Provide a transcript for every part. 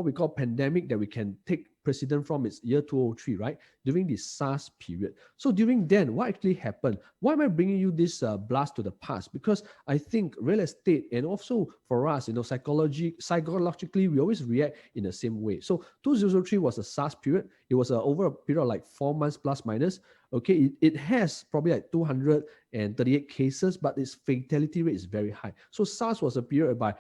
what we call pandemic that we can take precedent from is year 2003, right? During the SARS period. So during then, what actually happened? Why am I bringing you this blast to the past? Because I think real estate, and also for us, psychologically, we always react in the same way. So 2003 was a SARS period. It was over a period of like 4 months plus minus. Okay, it has probably like 238 cases, but its fatality rate is very high. So SARS was a period whereby,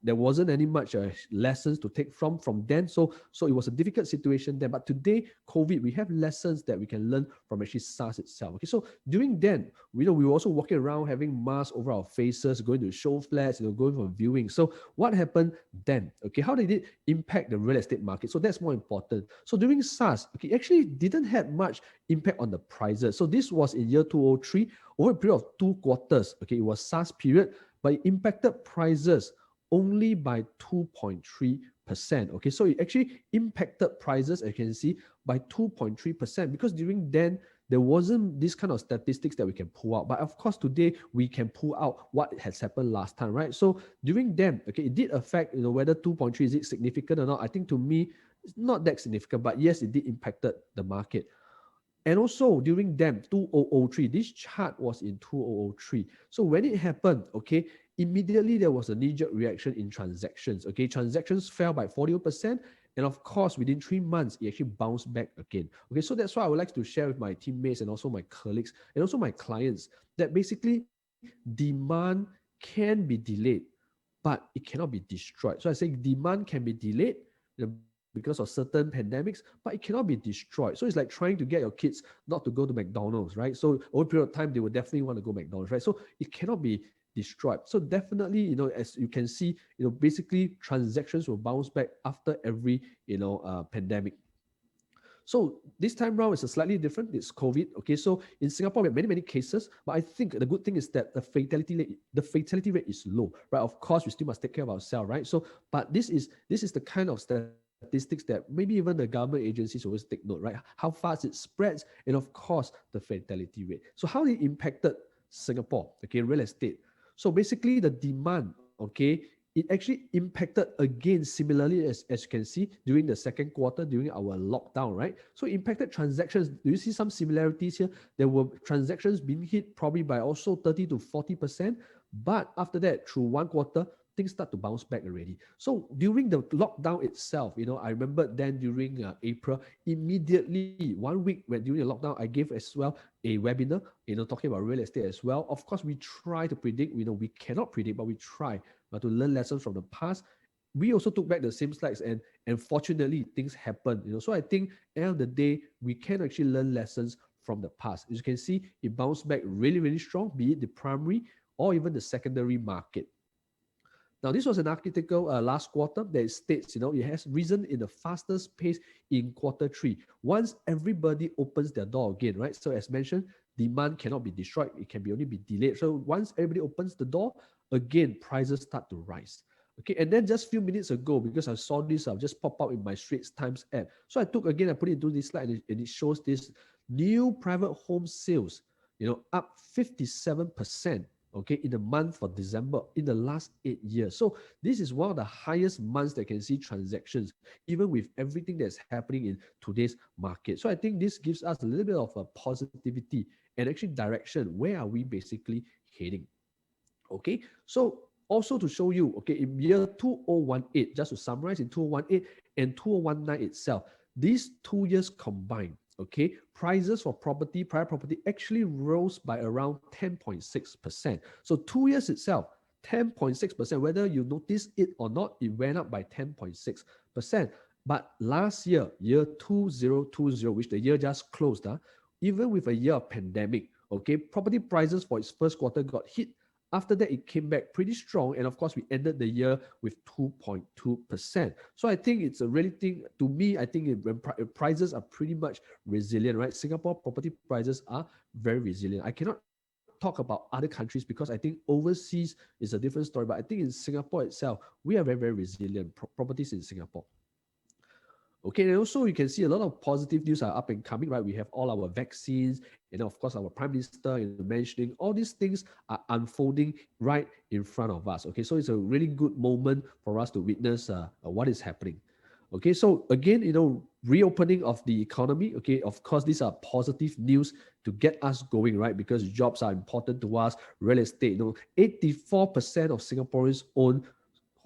there wasn't any much lessons to take from then. So it was a difficult situation then. But today, COVID, we have lessons that we can learn from actually SARS itself. Okay, so during then, we were also walking around having masks over our faces, going to show flats, going for viewing. So what happened then? Okay, how did it impact the real estate market? So that's more important. So during SARS, okay, actually didn't have much impact on the prices. So this was in year 2003, over a period of 2 quarters. Okay, it was SARS period, but it impacted prices only by 2.3%. Okay, so it actually impacted prices, as you can see, by 2.3%, because during then, there wasn't this kind of statistics that we can pull out. But of course, today we can pull out what has happened last time, right? So during then, okay, it did affect, whether 2.3 is it significant or not. I think to me, it's not that significant, but yes, it did impacted the market. And also during them, 2003, this chart was in 2003. So when it happened, okay, immediately there was a knee-jerk reaction in transactions. Okay, transactions fell by 40%. And of course, within 3 months, it actually bounced back again. Okay, so that's why I would like to share with my teammates and also my colleagues and also my clients that basically demand can be delayed, but it cannot be destroyed. So I say demand can be delayed because of certain pandemics, but it cannot be destroyed. So it's like trying to get your kids not to go to McDonald's, right? So over a period of time, they will definitely want to go McDonald's, right? So it cannot be destroyed. So definitely, as you can see, basically transactions will bounce back after every, pandemic. So this time round is a slightly different. It's COVID. Okay, so in Singapore we have many cases, but I think the good thing is that the fatality rate is low, right? Of course, we still must take care of ourselves, right? So, but this is the kind of statistics that maybe even the government agencies always take note, right? How fast it spreads, and of course the fatality rate. So how it impacted Singapore, okay, real estate. So basically the demand, okay, it actually impacted again similarly as you can see during the second quarter during our lockdown, right? So it impacted transactions. Do you see some similarities here? There were transactions being hit probably by also 30 to 40%, but after that, through 1 quarter, things start to bounce back already. So during the lockdown itself, I remember then during April, immediately 1 week during the lockdown, I gave as well a webinar, talking about real estate as well. Of course, we try to predict. We cannot predict, but we try to learn lessons from the past. We also took back the same slides, and fortunately, things happened. So I think at the end of the day, we can actually learn lessons from the past. As you can see, it bounced back really strong, be it the primary or even the secondary market. Now, this was an article last quarter that states, it has risen in the fastest pace in quarter 3. Once everybody opens their door again, right? So as mentioned, demand cannot be destroyed. It can only be delayed. So once everybody opens the door, again, prices start to rise. Okay, and then just a few minutes ago, because I saw this, I'll just pop up in my Straits Times app. So I put it into this slide, and it shows this new private home sales, up 57%. Okay, in the month for December in the last 8 years. So this is one of the highest months that can see transactions, even with everything that's happening in today's market. So I think this gives us a little bit of a positivity and actually direction. Where are we basically heading? Okay, so also to show you, okay, in year 2018, just to summarize, in 2018 and 2019 itself, these 2 years combined, okay, prices for private property actually rose by around 10.6%. So 2 years itself, 10.6%, whether you notice it or not, it went up by 10.6%. But last year, year 2020, which the year just closed, even with a year of pandemic, okay, property prices for its first quarter got hit. After that, it came back pretty strong. And of course, we ended the year with 2.2%. So I think it's a really thing, to me, I think prices are pretty much resilient, right? Singapore property prices are very resilient. I cannot talk about other countries because I think overseas is a different story. But I think in Singapore itself, we are very resilient properties in Singapore. Okay, and also you can see a lot of positive news are up and coming, right? We have all our vaccines, and of course our Prime Minister mentioning all these things are unfolding right in front of us. Okay, so it's a really good moment for us to witness what is happening. Okay, so again, reopening of the economy. Okay, of course, these are positive news to get us going, right? Because jobs are important to us. Real estate, 84% of Singaporeans own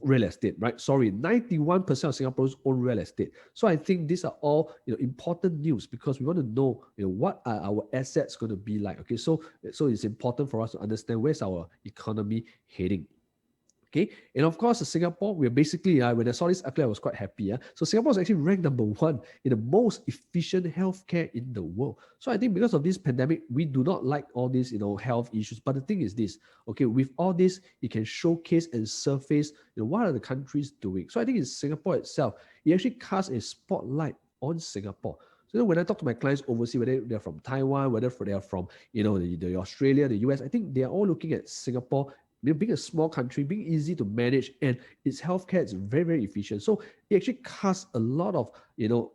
real estate, right? Sorry, 91% of Singaporeans own real estate. So I think these are all important news because we want to know what are our assets going to be like. Okay, so it's important for us to understand where's our economy heading. Okay, and of course, Singapore, we're basically, when I saw this article, I was quite happy. So Singapore is actually ranked number 1 in the most efficient healthcare in the world. So I think because of this pandemic, we do not like all these, health issues. But the thing is this, okay, with all this, it can showcase and surface, what are the countries doing. So I think in Singapore itself, it actually casts a spotlight on Singapore. So when I talk to my clients overseas, whether they're from Taiwan, whether they're from, the Australia, the US, I think they're all looking at Singapore being a small country, being easy to manage, and its healthcare is very, very efficient. So it actually casts a lot of,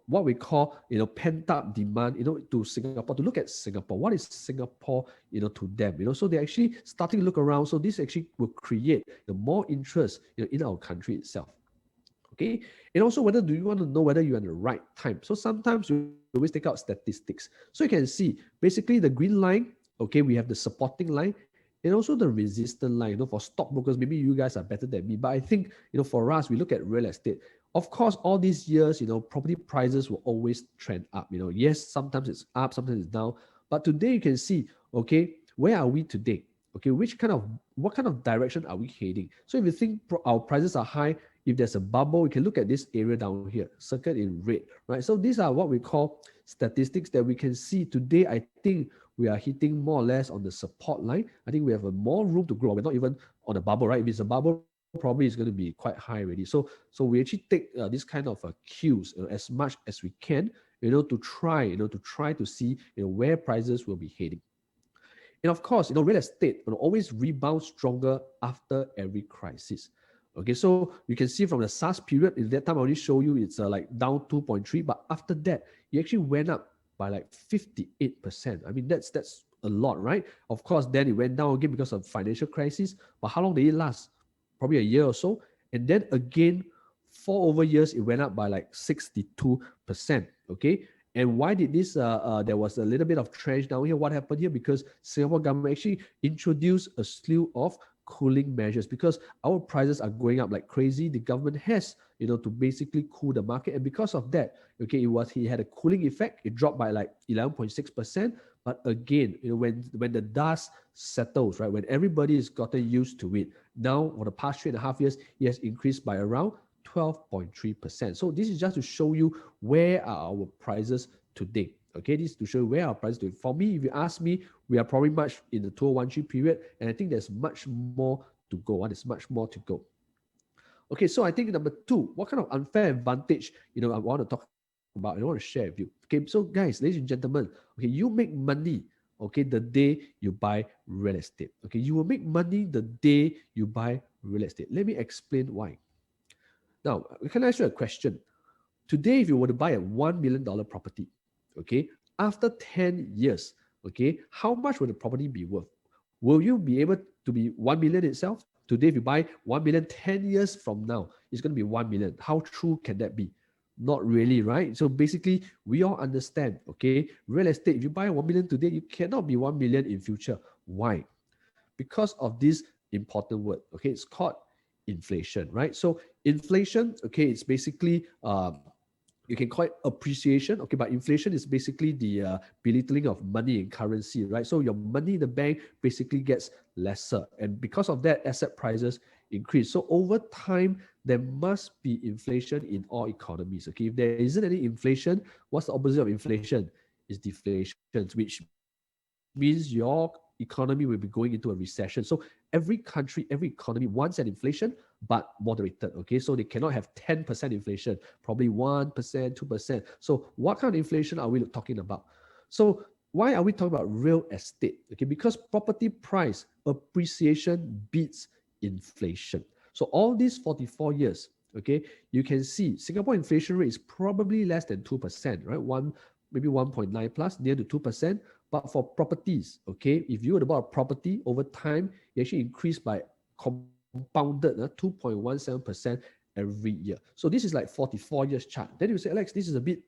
what we call, pent up demand, to Singapore, to look at Singapore. What is Singapore, to them, so they're actually starting to look around. So this actually will create more interest, in our country itself. Okay, and also whether do you want to know whether you're in the right time. So sometimes we always take out statistics. So you can see basically the green line, okay, we have the supporting line, and also the resistance line. For stockbrokers, maybe you guys are better than me, but I think, for us, we look at real estate. Of course, all these years, property prices will always trend up. Yes, sometimes it's up, sometimes it's down. But today you can see, okay, where are we today? Okay, what kind of direction are we heading? So if you think our prices are high, if there's a bubble, we can look at this area down here, circled in red, right? So these are what we call statistics that we can see today. I think we are hitting more or less on the support line. I think we have more room to grow. We're not even on a bubble, right? If it's a bubble, probably it's going to be quite high already. So we actually take this kind of cues as much as we can, to try to see where prices will be heading. And of course, real estate will always rebound stronger after every crisis. Okay, so you can see from the SARS period, in that time I already show you it's like down 2.3, but after that, it actually went up by like 58%. I mean, that's a lot, right? Of course, then it went down again because of financial crisis. But how long did it last? Probably a year or so. And then again, 4 over years, it went up by like 62%. Okay. And why did this, there was a little bit of trend down here. What happened here? Because Singapore government actually introduced a slew of cooling measures because our prices are going up like crazy. The government has, to basically cool the market. And because of that, okay, it had a cooling effect. It dropped by like 11.6%. But again, when the dust settles, right, when everybody has gotten used to it, now for the past 3.5 years, it has increased by around 12.3%. So this is just to show you where are our prices today. Okay, this is to show you where our prices today. For me, if you ask me, we are probably much in the 2013 period, and I think there's much more to go. There's much more to go. Okay, so I think number 2, what kind of unfair advantage, I want to talk about, I want to share with you. Okay, so guys, ladies and gentlemen, okay, you make money, okay, the day you buy real estate. Okay, you will make money the day you buy real estate. Let me explain why. Now, can I ask you a question? Today, if you were to buy a $1 million property, okay, after 10 years, okay, how much will the property be worth? Will you be able to be 1 million itself? Today, if you buy 1 million, 10 years from now, it's going to be 1 million. How true can that be? Not really, right? So basically, we all understand, okay, real estate, if you buy 1 million today, you cannot be 1 million in future. Why? Because of this important word, okay, it's called inflation, right? So inflation, okay, it's basically, you can call it appreciation, okay, but inflation is basically the belittling of money and currency, right? So your money in the bank basically gets lesser, and because of that, asset prices increase. So over time, there must be inflation in all economies, okay? If there isn't any inflation, what's the opposite of inflation? Is deflation, which means your economy will be going into a recession. So every country, every economy wants an inflation, but moderated, okay? So they cannot have 10% inflation, probably 1%, 2%. So what kind of inflation are we talking about? So why are we talking about real estate? Okay, because property price appreciation beats inflation. So all these 44 years, okay, you can see Singapore inflation rate is probably less than 2%, right? Maybe 1.9 plus, near to 2%. But for properties, okay, if you were to buy a property over time, it actually increased by compounded 2.17% every year. So this is like 44 years chart. Then you say, Alex, this is a bit,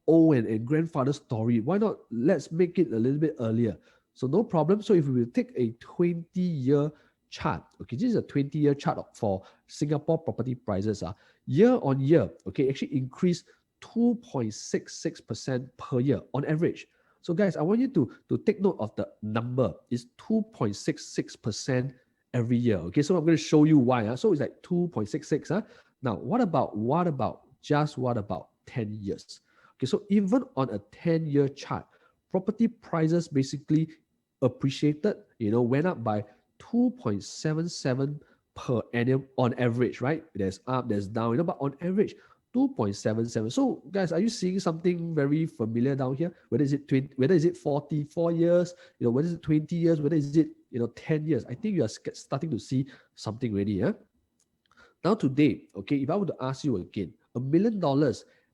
old and grandfather story. Why not let's make it a little bit earlier? So no problem. So if we will take a 20-year chart, okay, this is a 20-year chart for Singapore property prices. Year on year, okay, actually increased 2.66% per year on average. So guys, I want you to take note of the number. It's 2.66% every year. Okay, so I'm going to show you why. So it's like 2.66. Now, what about 10 years? Okay, so even on a 10-year chart, property prices basically appreciated, went up by 2.77 per annum on average, right? There's up, there's down, but on average, 2.77. So guys, are you seeing something very familiar down here? Whether is it 44 years, whether is it 20 years, whether is it 10 years? I think you are starting to see something already. Yeah. Now today, okay, if I were to ask you again, $1 million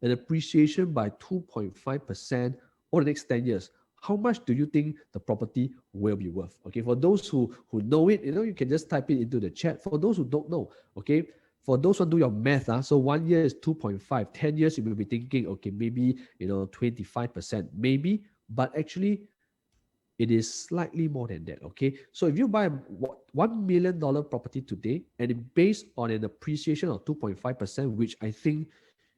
and appreciation by 2.5% over the next 10 years, how much do you think the property will be worth? Okay, for those who know it, you can just type it into the chat. For those who don't know, okay, for those who do your math, so 1 year is 2.5, 10 years you will be thinking, okay, maybe 25%, maybe, but actually it is slightly more than that. Okay, so if you buy a $1 million property today and it based on an appreciation of 2.5%, which I think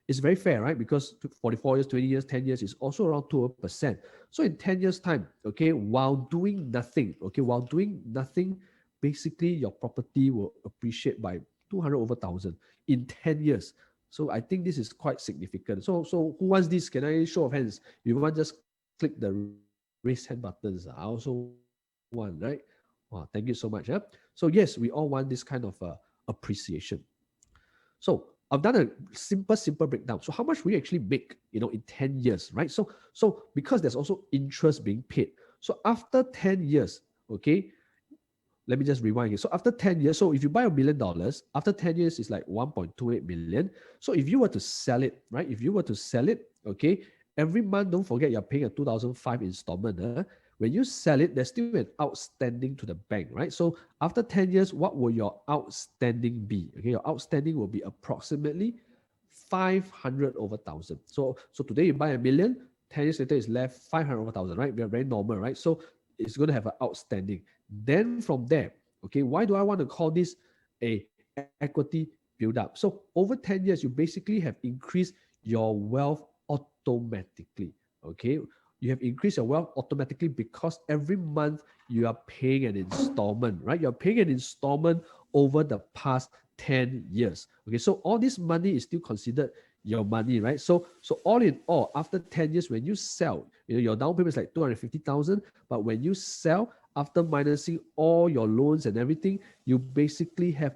is very fair, right? Because 44 years, 20 years, 10 years is also around 2%. So in 10 years time, okay, while doing nothing, basically your property will appreciate by 200 over 1,000 in 10 years. So I think this is quite significant. So who wants this? Can I show of hands? If you want, just click the raise hand buttons. I also want, right? Wow, thank you so much. Yeah? So yes, we all want this kind of appreciation. So I've done a simple breakdown. So how much we actually make, in 10 years, right? So because there's also interest being paid. So after 10 years, okay, let me just rewind here. So after 10 years, so if you buy $1 million, after 10 years, it's like 1.28 million. So if you were to sell it, right? If you were to sell it, okay, every month, don't forget you're paying a 2005 installment. When you sell it, there's still an outstanding to the bank, right? So after 10 years, what will your outstanding be? Okay, your outstanding will be approximately 500 over 1,000. So today you buy $1 million, 10 years later it's left 500 over 1,000, right? We are very normal, right? So it's going to have an outstanding. Then from there, okay, why do I want to call this a equity build up? So over 10 years, you basically have increased your wealth automatically, okay? You have increased your wealth automatically because every month you are paying an installment, right? You're paying an installment over the past 10 years. Okay, so all this money is still considered your money, right? So all in all, after 10 years, when you sell, your down payment is like 250,000, but when you sell, after minusing all your loans and everything, you basically have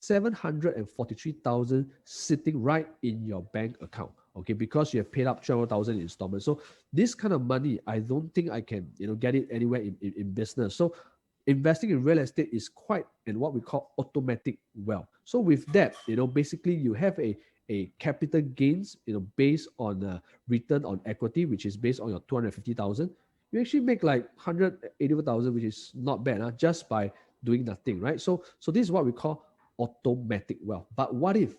743,000 sitting right in your bank account. Okay, because you have paid up 12,000 installments. So this kind of money, I don't think I can, get it anywhere in business. So investing in real estate is quite and what we call automatic wealth. So with that, basically you have a capital gains, based on return on equity, which is based on your 250,000. You actually make like 180,000, which is not bad, just by doing nothing, right? So this is what we call automatic wealth. But what if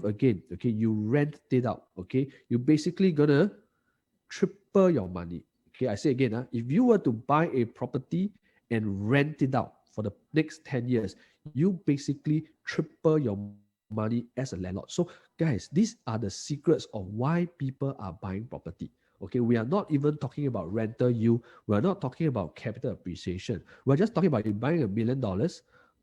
again, okay, you rent it out, okay, you basically gonna triple your money. Okay, I say again, if you were to buy a property and rent it out for the next 10 years, you basically triple your money as a landlord. So guys, these are the secrets of why people are buying property. Okay, we are not even talking about rental yield. We are not talking about capital appreciation. We're just talking about you buying $1 million,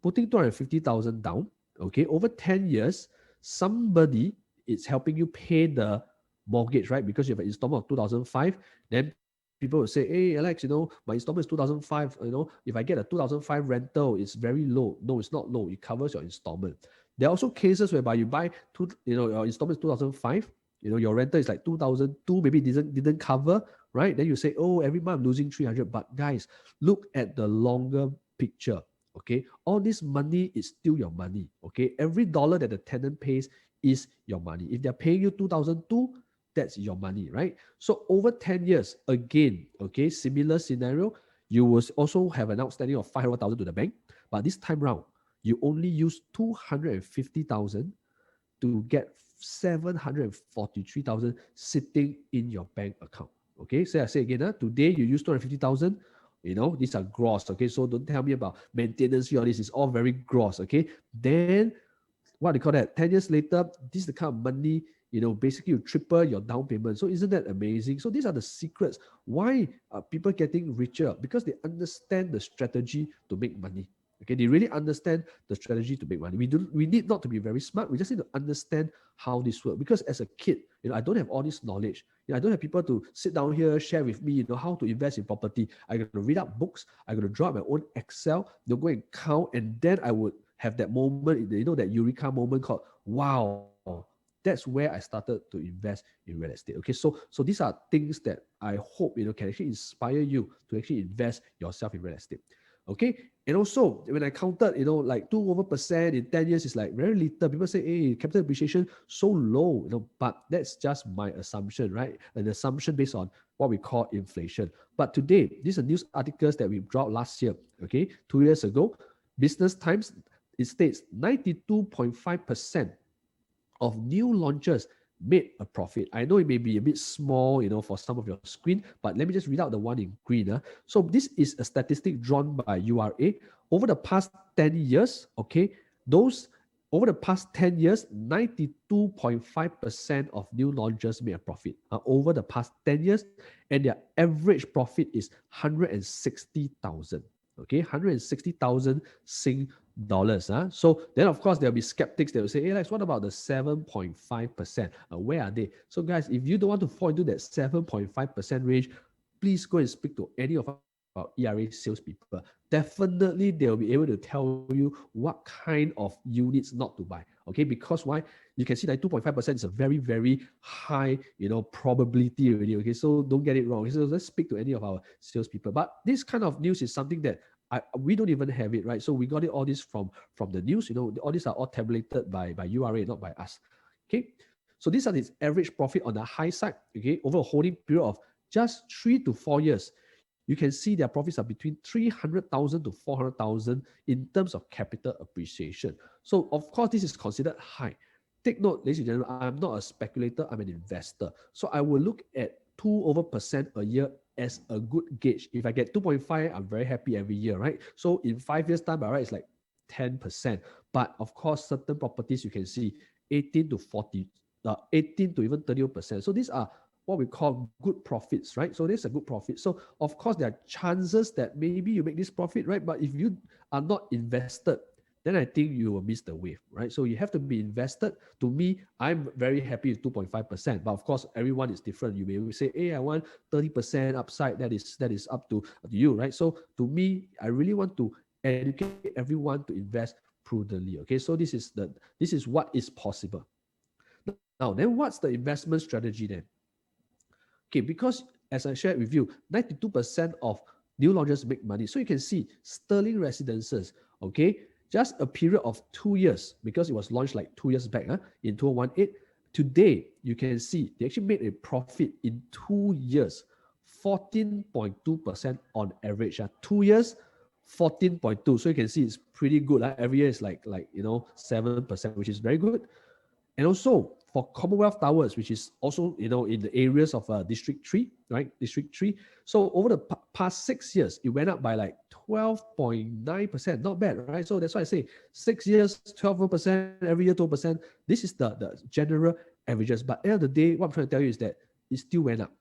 putting 250,000 down. Okay, over 10 years, somebody is helping you pay the mortgage, right? Because you have an installment of 2005. Then people will say, hey, Alex, my installment is 2005. If I get a 2005 rental, it's very low. No, it's not low. It covers your installment. There are also cases whereby you buy your installment is 2005. Your rental is like 2002, maybe didn't cover, right? Then you say, oh, every month I'm losing 300. But guys, look at the longer picture. Okay, all this money is still your money. Okay, every dollar that the tenant pays is your money. If they're paying you 2002, that's your money, right? So over 10 years, again, okay, similar scenario, you will also have an outstanding of 500,000 to the bank. But this time round, you only use 250,000 to get 743,000 sitting in your bank account. Okay, so I say again, today you use 250,000. These are gross. Okay, so don't tell me about maintenance fee. All this is all very gross. Okay, then what do you call that? 10 years later, this is the kind of money, basically you triple your down payment. So isn't that amazing? So these are the secrets. Why are people getting richer? Because they understand the strategy to make money. Okay, they really understand the strategy to make money. We need not to be very smart. We just need to understand how this works. Because as a kid, I don't have all this knowledge. I don't have people to sit down here, share with me, how to invest in property. I got to read up books. I got to draw up my own Excel. They'll go and count, and then I would have that moment, that eureka moment called, wow, that's where I started to invest in real estate. Okay, so these are things that I hope, can actually inspire you to actually invest yourself in real estate. Okay, and also when I counted, like 2% in 10 years is like very little. People say, hey, capital appreciation so low, but that's just my assumption, right? An assumption based on what we call inflation. But today, these are news articles that we dropped last year, okay, 2 years ago. Business Times, it states 92.5% of new launches made a profit. I know it may be a bit small, for some of your screen, but let me just read out the one in green. So this is a statistic drawn by URA. Over the past 10 years, okay, over the past 10 years, 92.5% of new launches made a profit over the past 10 years, and their average profit is 160,000. Okay, 160,000 Sing dollars. So then, of course, there'll be skeptics that will say, hey, Alex, what about the 7.5%? Where are they? So, guys, if you don't want to fall into that 7.5% range, please go and speak to any of our ERA salespeople. Definitely, they'll be able to tell you what kind of units not to buy. Okay, because why? You can see that 2.5% is a very, very high, probability already. Okay, so don't get it wrong. So let's speak to any of our salespeople. But this kind of news is something that we don't even have it, right? So we got it all this from the news. All these are all tabulated by URA, not by us. Okay, so these are the average profit on the high side. Okay, over a holding period of just 3 to 4 years, you can see their profits are between 300,000 to 400,000 in terms of capital appreciation. So of course, this is considered high. Take note, ladies and gentlemen, I'm not a speculator, I'm an investor. So I will look at 2% a year as a good gauge. If I get 2.5, I'm very happy every year, right? So in 5 years' time, by right, it's like 10%. But of course, certain properties you can see 18 to 40, 18 to even 30%. So these are what we call good profits, right? So there's a good profit. So of course, there are chances that maybe you make this profit, right? But if you are not invested, then I think you will miss the wave, right? So you have to be invested. To me, I'm very happy with 2.5%. But of course, everyone is different. You may say, hey, I want 30% upside. That is up to you, right? So to me, I really want to educate everyone to invest prudently. Okay, so this is what is possible. Now, then what's the investment strategy then? Okay, because as I shared with you, 92% of new launches make money. So you can see Sterling Residences, okay, just a period of 2 years, because it was launched like 2 years back in 2018. Today, you can see they actually made a profit in 2 years, 14.2% on average. 2 years, 14.2. So you can see it's pretty good. Every year is like 7%, which is very good. And also for Commonwealth Towers, which is also in the areas of District 3, right? District 3. So over the past 6 years, it went up by like 12.9%. Not bad, right? So that's why I say 6 years, 12%, every year 12%. This is the general averages. But at the end of the day, what I'm trying to tell you is that it still went up.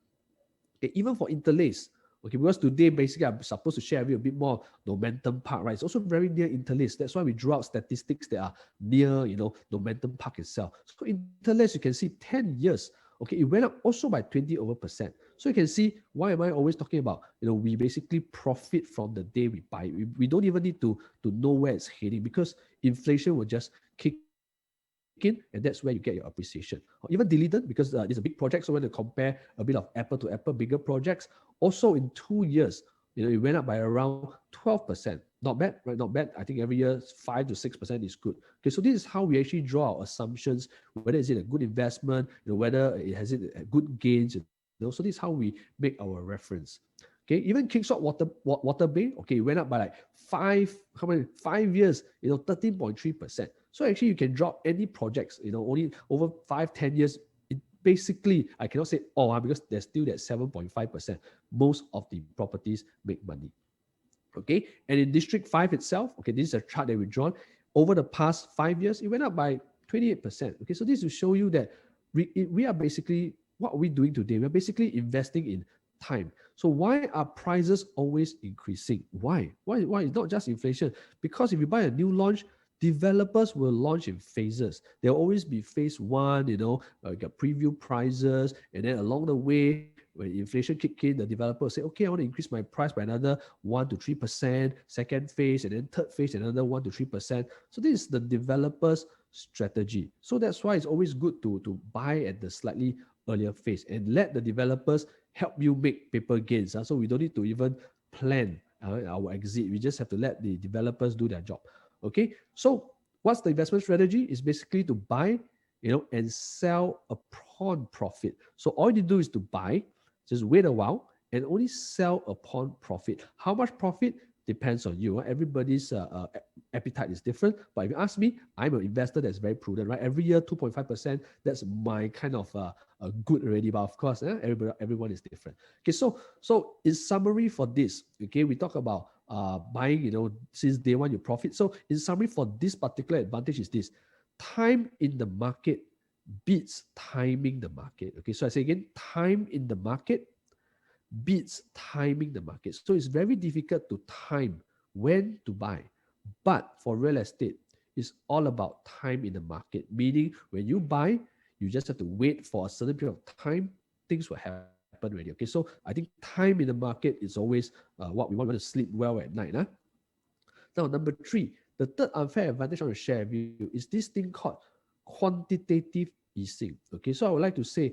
Okay, even for Interlace, okay, because today basically I'm supposed to share with you a bit more Normanton Park, right? It's also very near Interlace. That's why we draw out statistics that are near, Normanton Park itself. So Interlace, you can see 10 years, okay, it went up also by 20%. So you can see, why am I always talking about, we basically profit from the day we buy. We don't even need to know where it's heading, because inflation will just kick in, and that's where you get your appreciation. Or even dividend, because it's a big project, so when you compare a bit of apple to apple, bigger projects, also in 2 years, it went up by around 12%. Not bad, right? Not bad. I think every year 5 to 6% is good. Okay, so this is how we actually draw our assumptions, whether is it a good investment, whether it has good gains. So this is how we make our reference. Okay, even Kingswalk Water Bay, okay, it went up by like 5 years, 13.3%. So actually you can drop any projects, only over 5-10 years. It basically, I cannot say all, because there's still that 7.5%. Most of the properties make money. Okay, and in District 5 itself, okay, this is a chart that we've drawn. Over the past 5 years, it went up by 28%. Okay, so this will show you that we are basically, what are we doing today? We're basically investing in time. So why are prices always increasing? Why? It's not just inflation. Because if you buy a new launch, developers will launch in phases. There'll always be phase one, got preview prices, and then along the way, when inflation kick in, the developer will say, okay, I want to increase my price by another 1 to 3%, second phase, and then third phase, another 1 to 3%. So this is the developer's strategy. So that's why it's always good to buy at the slightly earlier phase and let the developers help you make paper gains. So we don't need to even plan our exit. We just have to let the developers do their job. Okay, so what's the investment strategy? Is basically to buy, and sell upon profit. So all you do is to buy, just wait a while, and only sell upon profit. How much profit depends on you. Everybody's appetite is different. But if you ask me, I'm an investor that's very prudent, right? Every year, 2.5%, that's my kind of good already. But of course, everyone is different. Okay, so in summary for this, okay, we talk about buying, since day one, you profit. So in summary for this particular advantage is this: time in the market beats timing the market. Okay, so I say again, time in the market beats timing the market. So it's very difficult to time when to buy. But for real estate, it's all about time in the market, meaning when you buy, you just have to wait for a certain period of time, things will happen already. Okay, so I think time in the market is always what we want to sleep well at night. Now, number 3, the third unfair advantage I want to share with you is this thing called quantitative easing. Okay, so I would like to say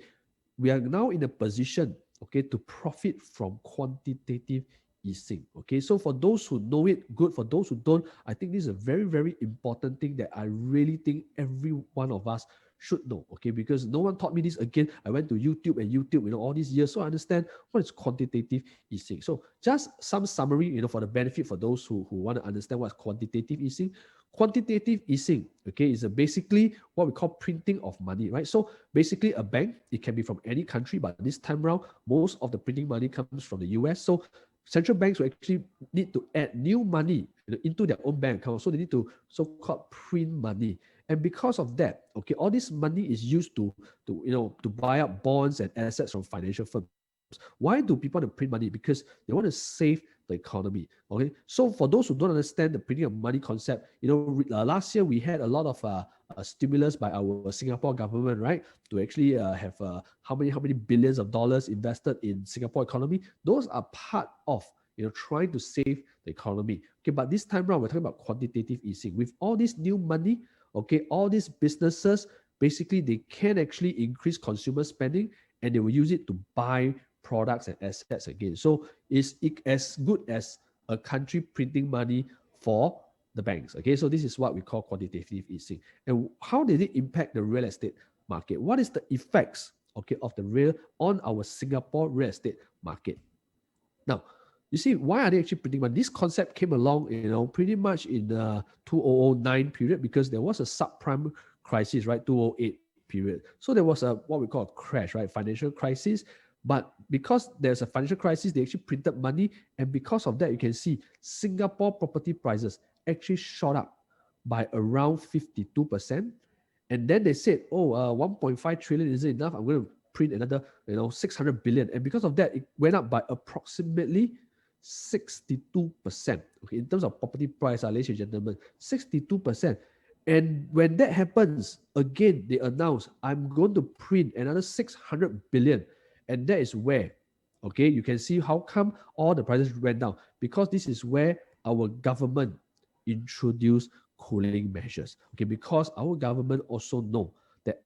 we are now in a position, okay, to profit from quantitative easing. Okay, so for those who know it, good. For those who don't, I think this is a very, very important thing that I really think every one of us should know. Okay, because no one taught me this. Again, I went to YouTube, all these years, so I understand what is quantitative easing. So just some summary, for the benefit for those who want to understand what's quantitative easing. Quantitative easing, okay, is basically what we call printing of money, right? So basically a bank, it can be from any country, but this time around, most of the printing money comes from the US. So central banks will actually need to add new money into their own bank account. So they need to so-called print money. And because of that, okay, all this money is used to buy up bonds and assets from financial firms. Why do people want to print money? Because they want to save the economy. Okay, so for those who don't understand the printing of money concept, last year we had a lot of stimulus by our Singapore government, right, to actually have how many billions of dollars invested in Singapore economy. Those are part of trying to save the economy. Okay, but this time around we're talking about quantitative easing. With all this new money, okay, all these businesses basically they can actually increase consumer spending, and they will use it to buy products and assets again. So it's as good as a country printing money for the banks. Okay, so this is what we call quantitative easing. And how did it impact the real estate market? What is the effects, okay, of the on our Singapore real estate market? Now, you see, why are they actually printing money? This concept came along, pretty much in the 2009 period, because there was a subprime crisis, right? 2008 period. So there was what we call a crash, right? Financial crisis. But because there's a financial crisis, they actually printed money. And because of that, you can see Singapore property prices actually shot up by around 52%. And then they said, 1.5 trillion isn't enough. I'm going to print another, 600 billion. And because of that, it went up by approximately 62%. Okay, in terms of property price, ladies and gentlemen, 62%. And when that happens, again, they announce, I'm going to print another 600 billion. And that is where, okay, you can see how come all the prices went down. Because this is where our government introduced cooling measures. Okay, because our government also know that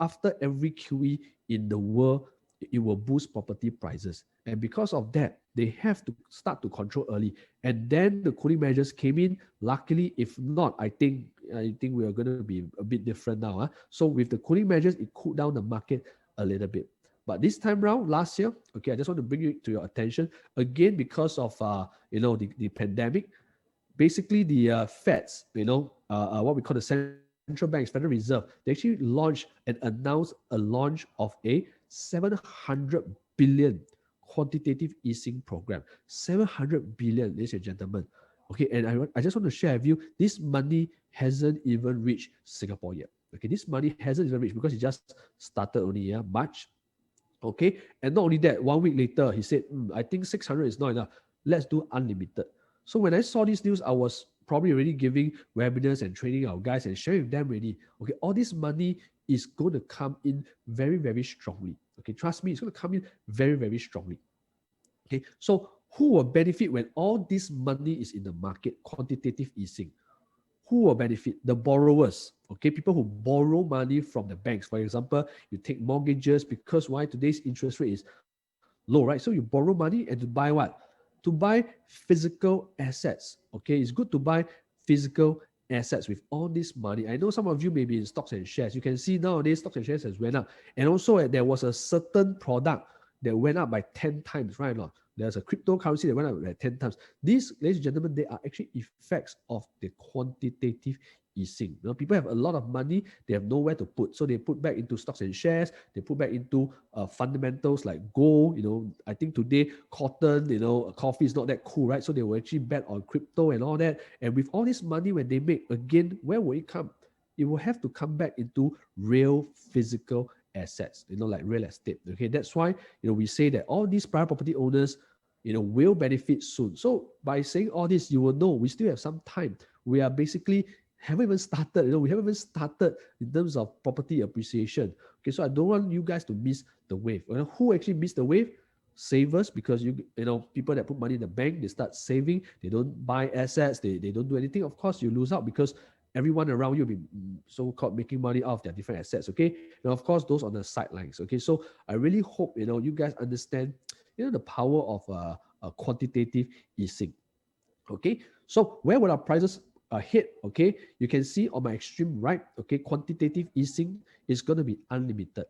after every QE in the world, it will boost property prices. And because of that, they have to start to control early. And then the cooling measures came in. Luckily, if not, I think we are going to be a bit different now. So with the cooling measures, it cooled down the market a little bit. But this time round, last year, okay, I just want to bring it to your attention again because of the pandemic. Basically, the Feds, what we call the central banks, Federal Reserve, they actually launched and announced a launch of a 700 billion quantitative easing program. 700 billion, ladies and gentlemen. Okay, and I just want to share with you, this money hasn't even reached Singapore yet. Okay, this money hasn't even reached because it just started only March. Okay, and not only that, 1 week later, he said, I think 600 is not enough. Let's do unlimited. So when I saw this news, I was probably already giving webinars and training our guys and sharing with them already. Okay, all this money is going to come in very, very strongly. Okay, trust me, it's going to come in very, very strongly. Okay, so who will benefit when all this money is in the market? Quantitative easing. Who will benefit? The borrowers. Okay, people who borrow money from the banks. For example, you take mortgages because why? Today's interest rate is low, right? So you borrow money and to buy what? To buy physical assets. Okay, it's good to buy physical assets with all this money. I know some of you may be in stocks and shares. You can see nowadays stocks and shares has went up. And also there was a certain product that went up by 10 times, right? Now, there's a cryptocurrency that went up by 10 times. These, ladies and gentlemen, they are actually effects of the quantitative easing. People have a lot of money, they have nowhere to put. So they put back into stocks and shares, they put back into fundamentals like gold. I think today, cotton, coffee is not that cool, right? So they will actually bet on crypto and all that. And with all this money, when they make, again, where will it come? It will have to come back into real physical assets, like real estate. Okay, that's why we say that all these private property owners will benefit soon. So by saying all this, you will know we still have some time. We are basically haven't even started. We haven't even started in terms of property appreciation. Okay, so I don't want you guys to miss the wave. Who actually missed the wave? Savers, because people that put money in the bank, they start saving, they don't buy assets, they don't do anything. Of course, you lose out because everyone around you will be so-called making money out of their different assets. Okay, and of course those on the sidelines. Okay, so I really hope you guys understand the power of quantitative easing. Okay, so where will our prices hit? Okay, you can see on my extreme right. Okay, quantitative easing is going to be unlimited.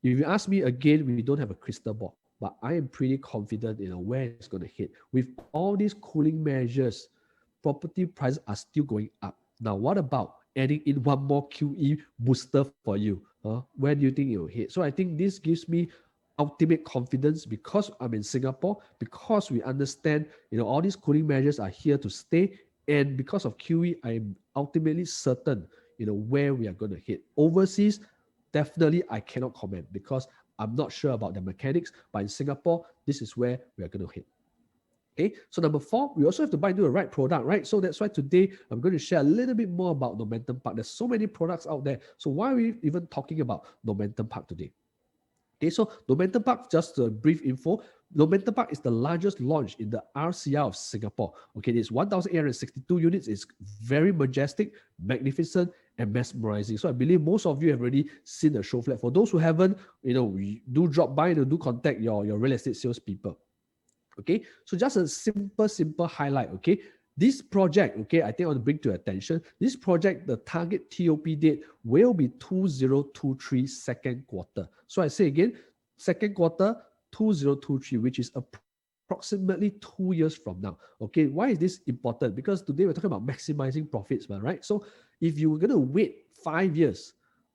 If you ask me again, we don't have a crystal ball, but I am pretty confident where it's going to hit. With all these cooling measures, property prices are still going up. Now, what about adding in one more QE booster for you? Where do you think it will hit? So I think this gives me ultimate confidence because I'm in Singapore, because we understand, all these cooling measures are here to stay. And because of QE, I'm ultimately certain, where we are going to hit. Overseas, definitely I cannot comment because I'm not sure about the mechanics. But in Singapore, this is where we are going to hit. Okay, so number 4, we also have to buy into the right product, right? So that's why today I'm going to share a little bit more about Normanton Park. There's so many products out there. So why are we even talking about Normanton Park today? Okay, so Normanton Park, just a brief info. Normanton Park is the largest launch in the RCR of Singapore. Okay, it's 1,862 units. It's very majestic, magnificent, and mesmerizing. So I believe most of you have already seen the show flat. For those who haven't, do drop by and do contact your real estate salespeople. Okay, so just a simple highlight. Okay, this project, okay, I think I want to bring to your attention. This project, the target TOP date will be 2023 second quarter. So I say again, second quarter 2023, which is approximately 2 years from now. Okay, why is this important? Because today we're talking about maximizing profits, right? So if you're going to wait 5 years,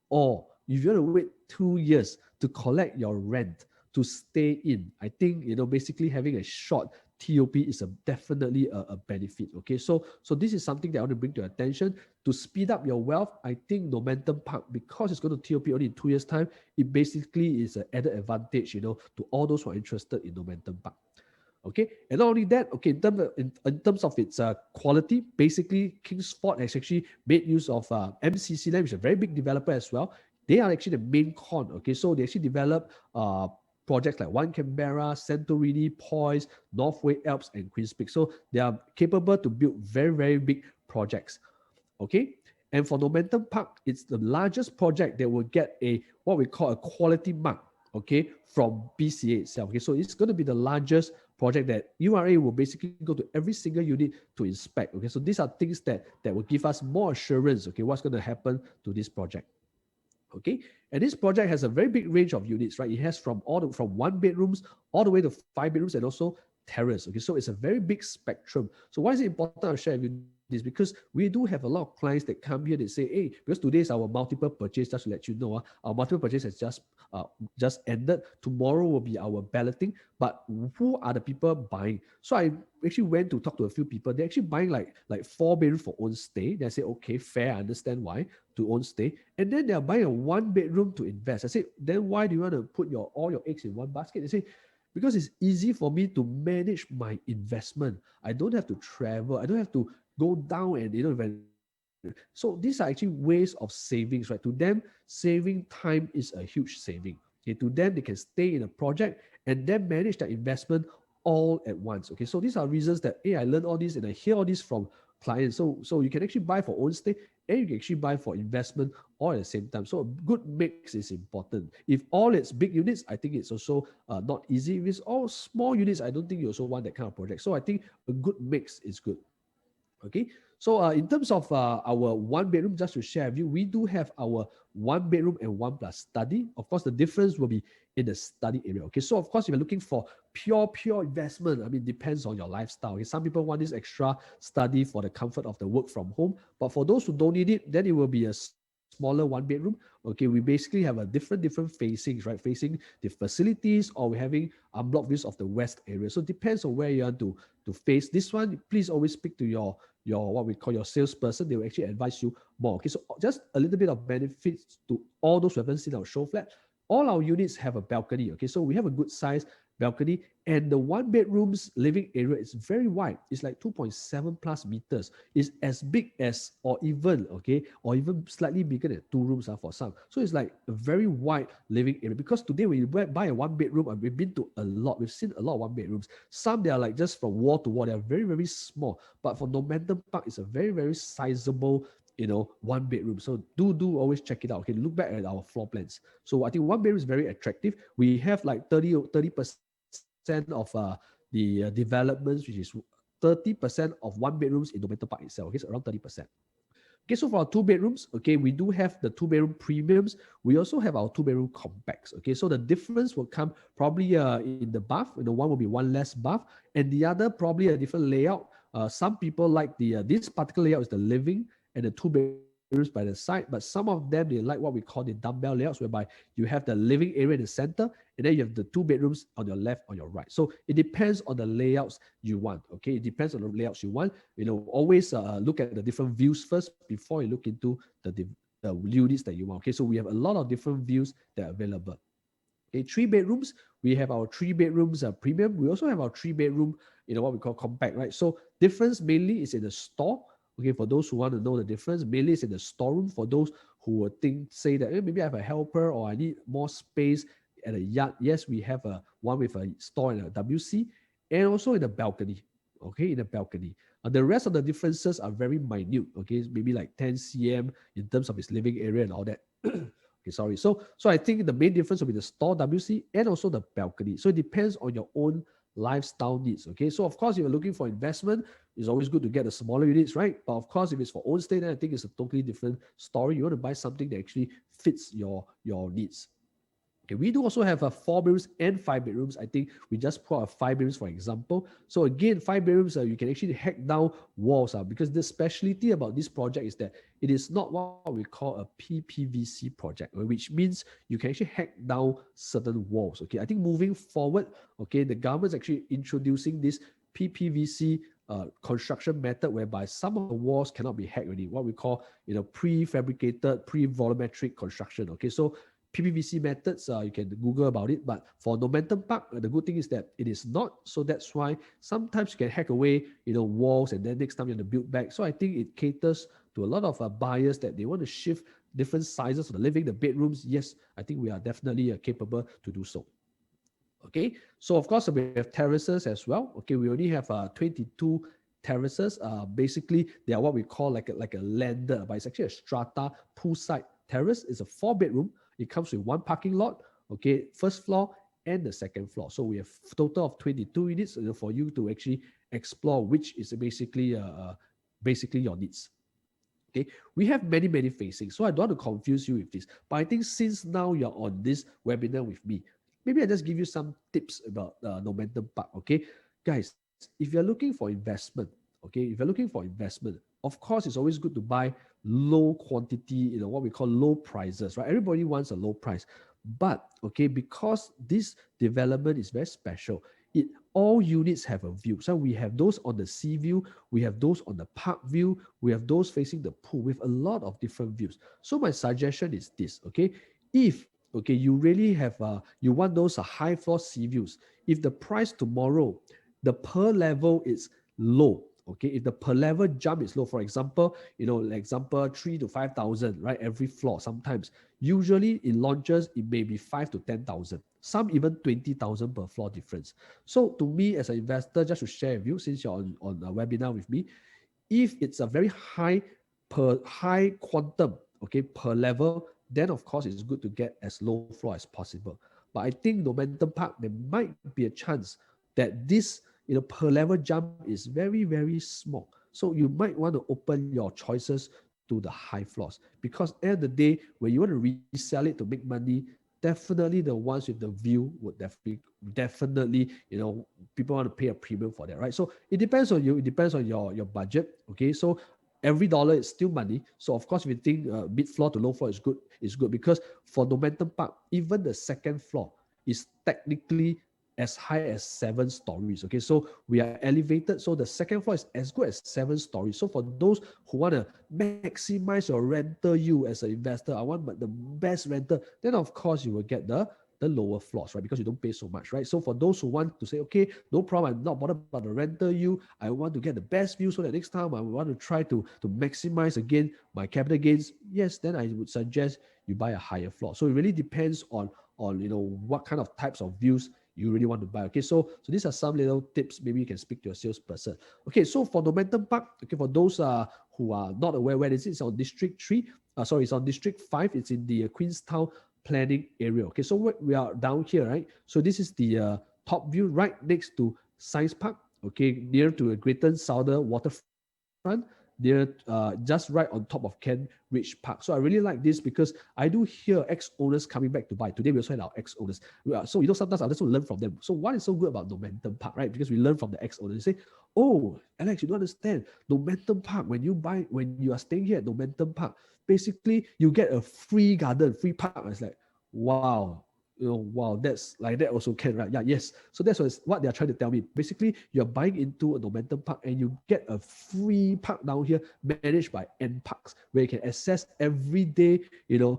or if you're going to wait 2 years to collect your rent, to stay in, I think basically having a short TOP is definitely a benefit. Okay, so this is something that I want to bring to your attention to speed up your wealth. I think Normanton Park, because it's going to TOP only in 2 years' time, it basically is an added advantage, to all those who are interested in Normanton Park. Okay, and not only that, okay, in terms of its quality, basically 𝐼𝑛s𝑝 has actually made use of MCC Land, which is a very big developer as well. They are actually the main con. Okay, so they actually develop projects like One Canberra, 𝓝𝑓𝑑𝓷𝓽𝓸𝓷, Poise, Northway Alps, and Queen's Peak. So they are capable to build very, very big projects. Okay, and for Normanton Park, it's the largest project that will get what we call a quality mark. Okay, from BCA itself. Okay, so it's going to be the largest project that URA will basically go to every single unit to inspect. Okay, so these are things that will give us more assurance. Okay, what's going to happen to this project. Okay, and this project has a very big range of units, right? It has from from 1 bedrooms all the way to 5 bedrooms and also terrace. Okay, so it's a very big spectrum. So why is it important to share with you this? Because we do have a lot of clients that come here, they say, hey, because today is our multiple purchase, just to let you know, our multiple purchase has just ended. Tomorrow will be our balloting, but who are the people buying? So I actually went to talk to a few people. They're actually buying like 4 bedrooms for own stay. They say, okay, fair, I understand why, to own stay. And then they're buying a 1 bedroom to invest. I said, then why do you want to put all your eggs in one basket? They say, because it's easy for me to manage my investment. I don't have to travel. I don't have to go down and so these are actually ways of savings, right? To them, saving time is a huge saving. Okay, to them, they can stay in a project and then manage their investment all at once. Okay, so these are reasons that, hey, I learned all this and I hear all this from clients. So you can actually buy for own stay and you can actually buy for investment all at the same time. So a good mix is important. If all it's big units, I think it's also not easy. If it's all small units, I don't think you also want that kind of project. So I think a good mix is good. Okay, so in terms of our 1 bedroom, just to share with you, we do have our 1 bedroom and 1+ study. Of course, the difference will be in the study area. Okay, so of course, if you're looking for pure investment, I mean, it depends on your lifestyle. Okay, some people want this extra study for the comfort of the work from home, but for those who don't need it, then it will be a smaller 1 bedroom. Okay, we basically have a different facings, right? Facing the facilities, or we're having unblocked views of the west area. So it depends on where you want to face. This one, please always speak to your what we call your salesperson. They will actually advise you more. Okay, so just a little bit of benefits to all those who haven't seen our show flat. All our units have a balcony. Okay, so we have a good size balcony, and the 1 bedroom's living area is very wide. It's like 2.7+ meters. It's as big as, or even slightly bigger than 2 rooms for some. So it's like a very wide living area. Because today when you buy a 1 bedroom, and we've been to a lot, we've seen a lot of 1 bedrooms. Some they are like just from wall to wall. They are very small. But for Normanton Park, it's a very sizable 1 bedroom. So do always check it out. Okay, look back at our floor plans. So I think 1 bedroom is very attractive. We have like 30% of the developments, which is 30% of 1 bedrooms in Normanton Park itself. Okay, so around 30%. Okay, so for our 2 bedrooms, okay, we do have the 2 bedroom premiums. We also have our 2 bedroom compacts. Okay, so the difference will come probably in the bath. One will be one less bath, and the other probably a different layout. Some people like this particular layout is the living and the 2 bedrooms by the side, but some of them, they like what we call the dumbbell layouts, whereby you have the living area in the center, and then you have the 2 bedrooms on your left, on your right. So it depends on the layouts you want. Okay, it depends on the layouts you want. Always look at the different views first before you look into the units that you want. Okay, so we have a lot of different views that are available. Okay, 3 bedrooms, we have our 3 bedrooms premium. We also have our 3 bedroom, what we call compact, right? So difference mainly is in the store. Okay, for those who want to know the difference, mainly it's in the storeroom. For those who would say that maybe I have a helper or I need more space at a yard. Yes, we have one with a store and a WC, and also in the balcony. Okay, in the balcony. The rest of the differences are very minute. Okay, maybe like 10 cm in terms of its living area and all that. Okay, sorry. So I think the main difference will be the store WC and also the balcony. So it depends on your own lifestyle needs. Okay, so of course, if you're looking for investment, it's always good to get the smaller units, right? But of course, if it's for own stay, then I think it's a totally different story. You want to buy something that actually fits your needs. Okay, we do also have 4 bedrooms and 5 bedrooms. I think we just put 5 bedrooms, for example. So again, 5 bedrooms, you can actually hack down walls because the specialty about this project is that it is not what we call a PPVC project, which means you can actually hack down certain walls. Okay, I think moving forward, okay, the government is actually introducing this PPVC construction method whereby some of the walls cannot be hacked already. What we call prefabricated, pre-volumetric construction. Okay, so PPVC methods, you can Google about it. But for Normanton Park, the good thing is that it is not. So that's why sometimes you can hack away, walls, and then next time you have to build back. So I think it caters to a lot of buyers that they want to shift different sizes of the living, the bedrooms. Yes, I think we are definitely capable to do so. Okay, so of course we have terraces as well. Okay, we only have 22 terraces. Basically, they are what we call like a lander, but it's actually a strata poolside terrace. It's a 4 bedroom. It comes with one parking lot, okay, first floor and the second floor. So we have a total of 22 units for you to actually explore, which is basically your needs. Okay, we have many, many facings. So I don't want to confuse you with this. But I think since now you're on this webinar with me, maybe I just give you some tips about Normanton Park. Okay, guys, if you're looking for investment, okay, if you're looking for investment, of course, it's always good to buy low quantity, what we call low prices, right? Everybody wants a low price. But, okay, because this development is very special, all units have a view. So we have those on the sea view, we have those on the park view, we have those facing the pool with a lot of different views. So my suggestion is this, okay? If, okay, you really have, you want those high floor sea views, if the price tomorrow, the per level is low, okay, if the per level jump is low, for example, example 3 to 5,000, right, every floor. Sometimes, usually in launches, it may be 5 to 10,000, some even 20,000 per floor difference. So to me as an investor, just to share with you, since you're on a webinar with me, if it's a very high quantum, okay, per level, then of course it's good to get as low floor as possible. But I think Normanton Park, there might be a chance that this per level jump is very, very small. So you might want to open your choices to the high floors, because at the end of the day, when you want to resell it to make money, definitely the ones with the view would definitely, people want to pay a premium for that, right? So it depends on you. It depends on your budget. Okay, so every dollar is still money. So of course, if you think mid floor to low floor is good, because for Normanton Park, even the second floor is technically as high as 7 stories. Okay, so we are elevated. So the second floor is as good as 7 stories. So for those who want to maximize your rental yield as an investor, I want the best rental, then of course you will get the lower floors, right? Because you don't pay so much, right? So for those who want to say, okay, no problem, I'm not bothered about the rental yield, I want to get the best view so that next time I want to try to maximize again my capital gains, yes, then I would suggest you buy a higher floor. So it really depends on what kind of types of views you really want to buy. Okay, so these are some little tips. Maybe you can speak to your salesperson. Okay, so for Normanton Park, okay, for those who are not aware where it is, it's on District 3. It's on District 5. It's in the Queenstown planning area. Okay, so we are down here, right? So this is the top view right next to Science Park. Okay, near to a 𝓟𝑑𝓸𝓻𝓴 waterfront. They're just right on top of 𝐻𝑜𝑚𝑒 Park. So I really like this because I do hear ex-owners coming back to buy. Today we also had our ex-owners. So sometimes I just want to learn from them. So what is so good about Normanton Park, right? Because we learn from the ex-owners. They say, oh, Alex, you don't understand. Normanton Park, when you are staying here at Normanton Park, basically you get a free garden, free park. It's like, wow. Wow, that's like that also can, right? Yeah, yes. So that's what they're trying to tell me. Basically, you're buying into a Normanton Park and you get a free park down here managed by NParks, where you can access every day. You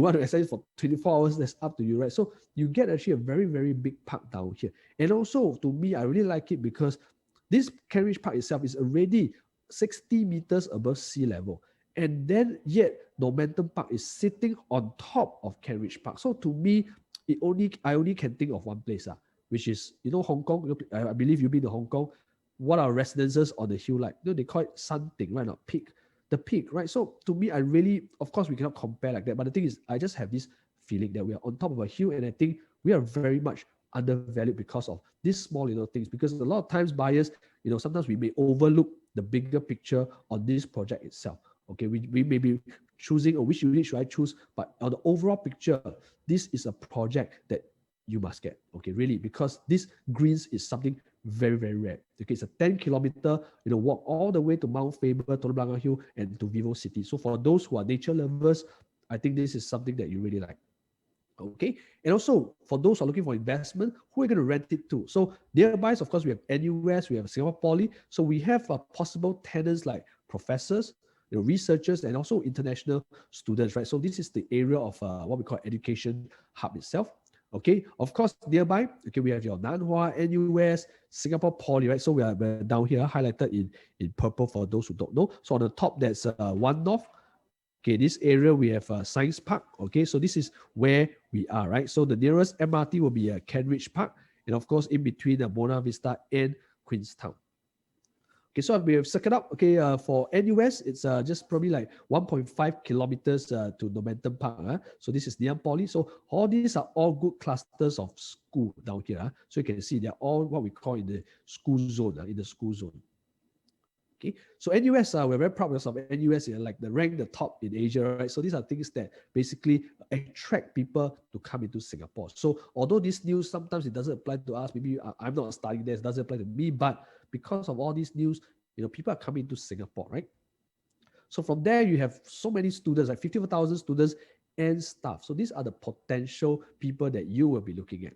want to access it for 24 hours, that's up to you, right? So you get actually a very, very big park down here. And also, to me, I really like it because this 𝐻𝑜𝑚𝑒 Park itself is already 60 meters above sea level. And then yet Normanton Park is sitting on top of 𝐻𝑜𝑚𝑒 Park. So to me, I only can think of one place, which is, Hong Kong. I believe you've been to Hong Kong. What are residences on the hill like? They call it something, right? Not peak. The peak, right? So to me, of course, we cannot compare like that. But the thing is, I just have this feeling that we are on top of a hill, and I think we are very much undervalued because of these small little things. Because a lot of times buyers, sometimes we may overlook the bigger picture on this project itself. Okay, we may be choosing, which unit should I choose? But on the overall picture, this is a project that you must get. Okay, really, because this greens is something very, very rare. Okay, it's a 10-kilometer, walk all the way to Mount Faber, 𝓟𝓸𝓻𝓿 Hill, and to Vivo City. So for those who are nature lovers, I think this is something that you really like. Okay, and also for those who are looking for investment, who are going to rent it to? So nearby, of course, we have NUS, we have Singapore Poly. So we have possible tenants like professors, researchers, and also international students, right? So this is the area of what we call education hub itself. Okay, of course, nearby, okay, we have your Nanhua, NUS, Singapore Poly, right? So we're down here highlighted in purple for those who don't know. So on the top, there's One North. Okay, this area we have Science Park. Okay, so this is where we are, right? So the nearest MRT will be Kent Park, and of course, in between the Buona Vista and Queenstown. Okay, so we have circled up. Okay, for NUS, it's just probably like 1.5 kilometers to Normanton Park. So this is Ngee Ann Poly. So all these are all good clusters of school down here. So you can see they're all what we call in the school zone. In the school zone. Okay, so NUS, we're very proud of NUS, like the top in Asia, right? So these are things that basically attract people to come into Singapore. So although this news, sometimes it doesn't apply to us, maybe I'm not studying there, it doesn't apply to me, but because of all these news, people are coming to Singapore, right? So from there, you have so many students, like 54,000 students and staff. So these are the potential people that you will be looking at.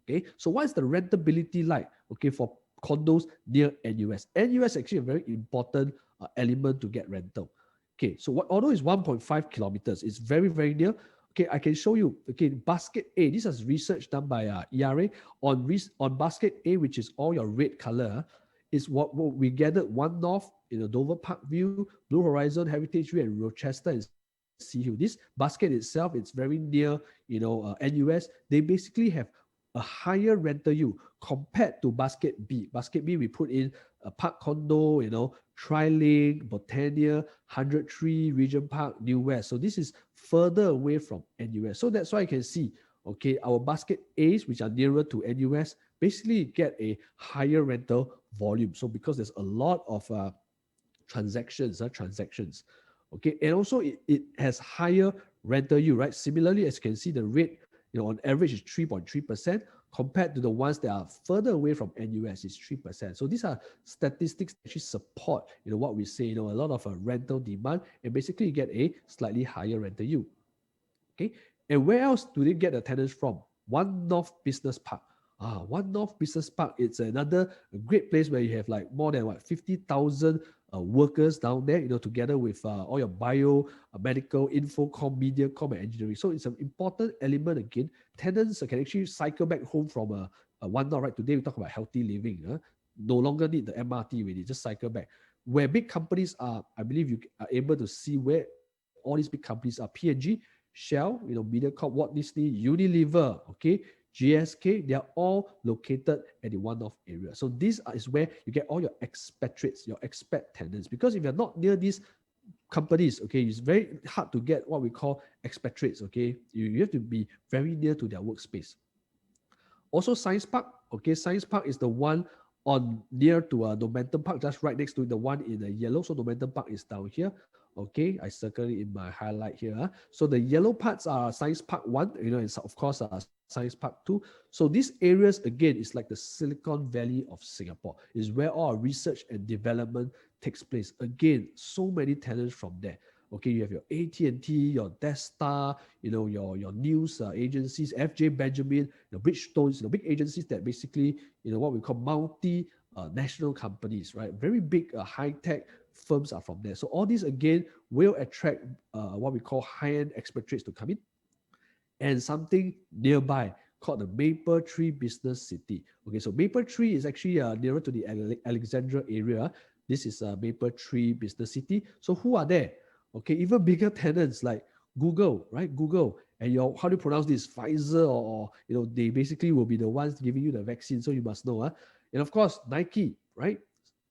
Okay, so what is the rentability like? Okay, for condos near NUS. NUS is actually a very important element to get rental. Okay, so although it's 1.5 kilometers, it's very, very near. Okay, I can show you. Okay, basket A, this is research done by ERA on basket A, which is all your red color, is what we gathered One North, Dover Park View, Blue Horizon, Heritage View, and Rochester and Sea Hill. This basket itself, it's very near, NUS. They basically have a higher rental yield compared to basket B. Basket B, we put in a park condo, TriLink, Botania, 103, Regent Park, New West. So this is further away from NUS. So that's why you can see, okay, our basket A's, which are nearer to NUS, basically get a higher rental volume. So because there's a lot of transactions, okay, and also it has higher rental yield, right? Similarly, as you can see, the rate, on average is 3.3% compared to the ones that are further away from NUS is 3%. So these are statistics that actually support, what we say, a lot of rental demand, and basically you get a slightly higher rental yield. Okay, and where else do they get the tenants from? One North Business Park. One North Business Park, it's another great place where you have like more than 50,000 workers down there, together with all your bio, medical, infocom, mediacom, and engineering. So it's an important element again. Tenants can actually cycle back home from One North, right? Today we talk about healthy living. No longer need the MRT really, just cycle back. Where big companies are, I believe you are able to see where all these big companies are. P&G, Shell, Mediacorp, Walt Disney, Unilever, okay, GSK, they are all located at the One North area. So this is where you get all your expatriates, your expat tenants. Because if you're not near these companies, okay, it's very hard to get what we call expatriates, okay. You have to be very near to their workspace. Also, Science Park, okay, Science Park is the one on near to Normanton Park, just right next to the one in the yellow. So Normanton Park is down here. Okay, I circle it in my highlight here. So the yellow parts are Science Park 1, and of course Science Park 2. So these areas, again, is like the Silicon Valley of Singapore. Is where all our research and development takes place. Again, so many talents from there. Okay, you have your AT&T, your Destar, your news agencies, FJ Benjamin, Bridgestones, big agencies that basically, what we call multi-national companies, right? Very big high-tech firms are from there. So all these, again, will attract what we call high-end expatriates to come in. And something nearby called the Maple Tree Business City. Okay, so Maple Tree is actually nearer to the Alexandra area. This is Maple Tree Business City. So who are there? Okay, even bigger tenants like Google, right? Google, and how do you pronounce this? Pfizer, or they basically will be the ones giving you the vaccine. So you must know, and of course Nike, right?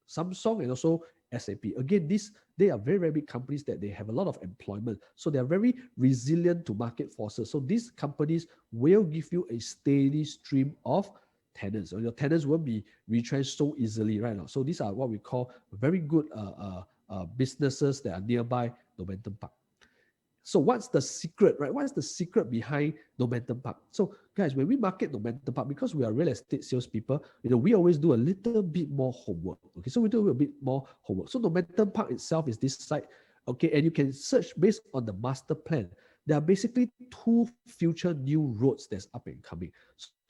Samsung, and also SAP. Again, they are very, very big companies that they have a lot of employment. So they are very resilient to market forces. So these companies will give you a steady stream of tenants. So your tenants won't be retrenched so easily, right now. So these are what we call very good businesses that are nearby Normanton Park. So what's the secret, right? What's the secret behind Normanton Park? So guys, when we market Normanton Park, because we are real estate salespeople, we always do a little bit more homework. Okay, so we do a bit more homework. So Normanton Park itself is this site, okay, and you can search based on the master plan. There are basically 2 future new roads that's up and coming.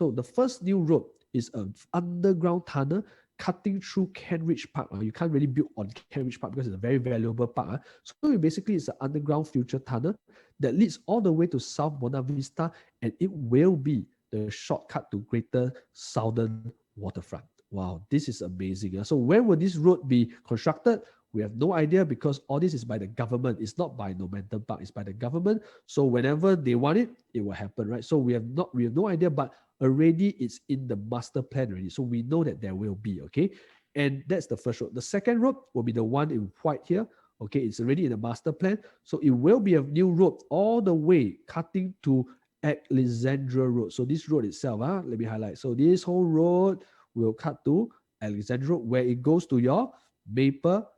So the first new road is an underground tunnel cutting through Kent Park. You can't really build on Kent Park because it's a very valuable park. So basically, it's an underground future tunnel that leads all the way to South Buona Vista, and it will be the shortcut to Greater Southern Waterfront. Wow, this is amazing. So when will this road be constructed? We have no idea, because all this is by the government. It's not by Normanton Park. It's by the government. So whenever they want it, it will happen, right? So we have no idea, but already it's in the master plan already. So we know that there will be, okay? And that's the first road. The second road will be the one in white here. Okay, it's already in the master plan. So it will be a new road all the way cutting to Alexandra Road. So this road itself, let me highlight. So this whole road will cut to Alexandra Road, where it goes to your Maple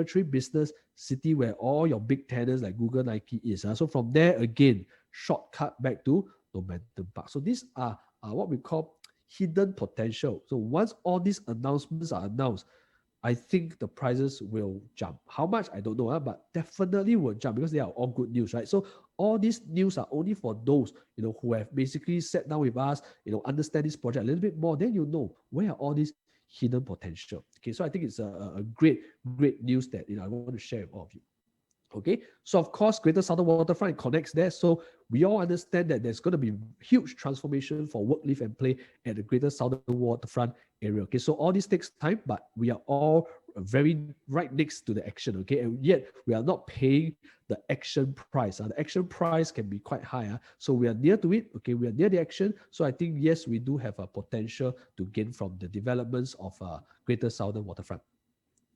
Tree Business City, where all your big tenants like Google, Nike is. So from there, again, shortcut back to Normanton Park. So these are what we call hidden potential. So once all these announcements are announced, I think the prices will jump. How much? I don't know, but definitely will jump because they are all good news, right? So all these news are only for those, who have basically sat down with us, understand this project a little bit more. Then where are all these hidden potential. Okay, so I think it's a great news that I want to share with all of you. Okay, so of course, Greater Southern Waterfront connects there. So we all understand that there's going to be huge transformation for work, live, and play at the Greater Southern Waterfront area. Okay, so all this takes time, but we are all very right next to the action. Okay, and yet we are not paying the action price. The action price can be quite high. So we are near to it. Okay, we are near the action. So I think yes, we do have a potential to gain from the developments of Greater Southern Waterfront.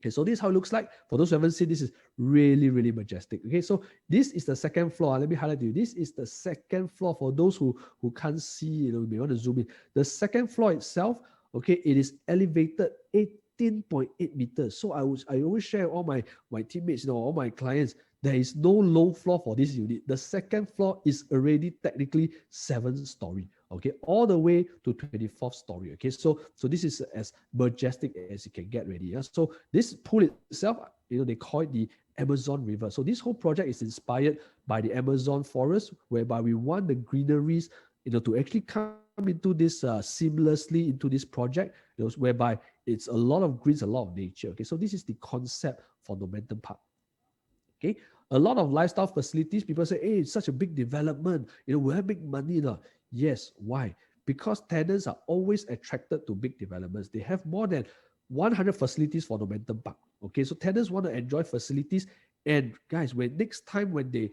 Okay, so this is how it looks like. For those who haven't seen, this is really, really majestic. Okay, so this is the second floor. Let me highlight to you. This is the second floor. For those who can't see, you may want to zoom in. The second floor itself, okay, it is elevated 18.8 meters. So I always share all my teammates, all my clients, there is no low floor for this unit. The second floor is already technically 7-story. Okay, all the way to 24th story. Okay, so this is as majestic as you can get ready. Yeah? So this pool itself, they call it the Amazon River. So this whole project is inspired by the Amazon forest, whereby we want the greeneries, to actually come into this seamlessly into this project, whereby it's a lot of greens, a lot of nature. Okay, so this is the concept for Normanton Park. Okay, a lot of lifestyle facilities. People say, "Hey, it's such a big development. Will I make money now?" Yes. Why? Because tenants are always attracted to big developments. They have more than 100 facilities for Normanton Park. Okay, so tenants want to enjoy facilities. And guys, next time when they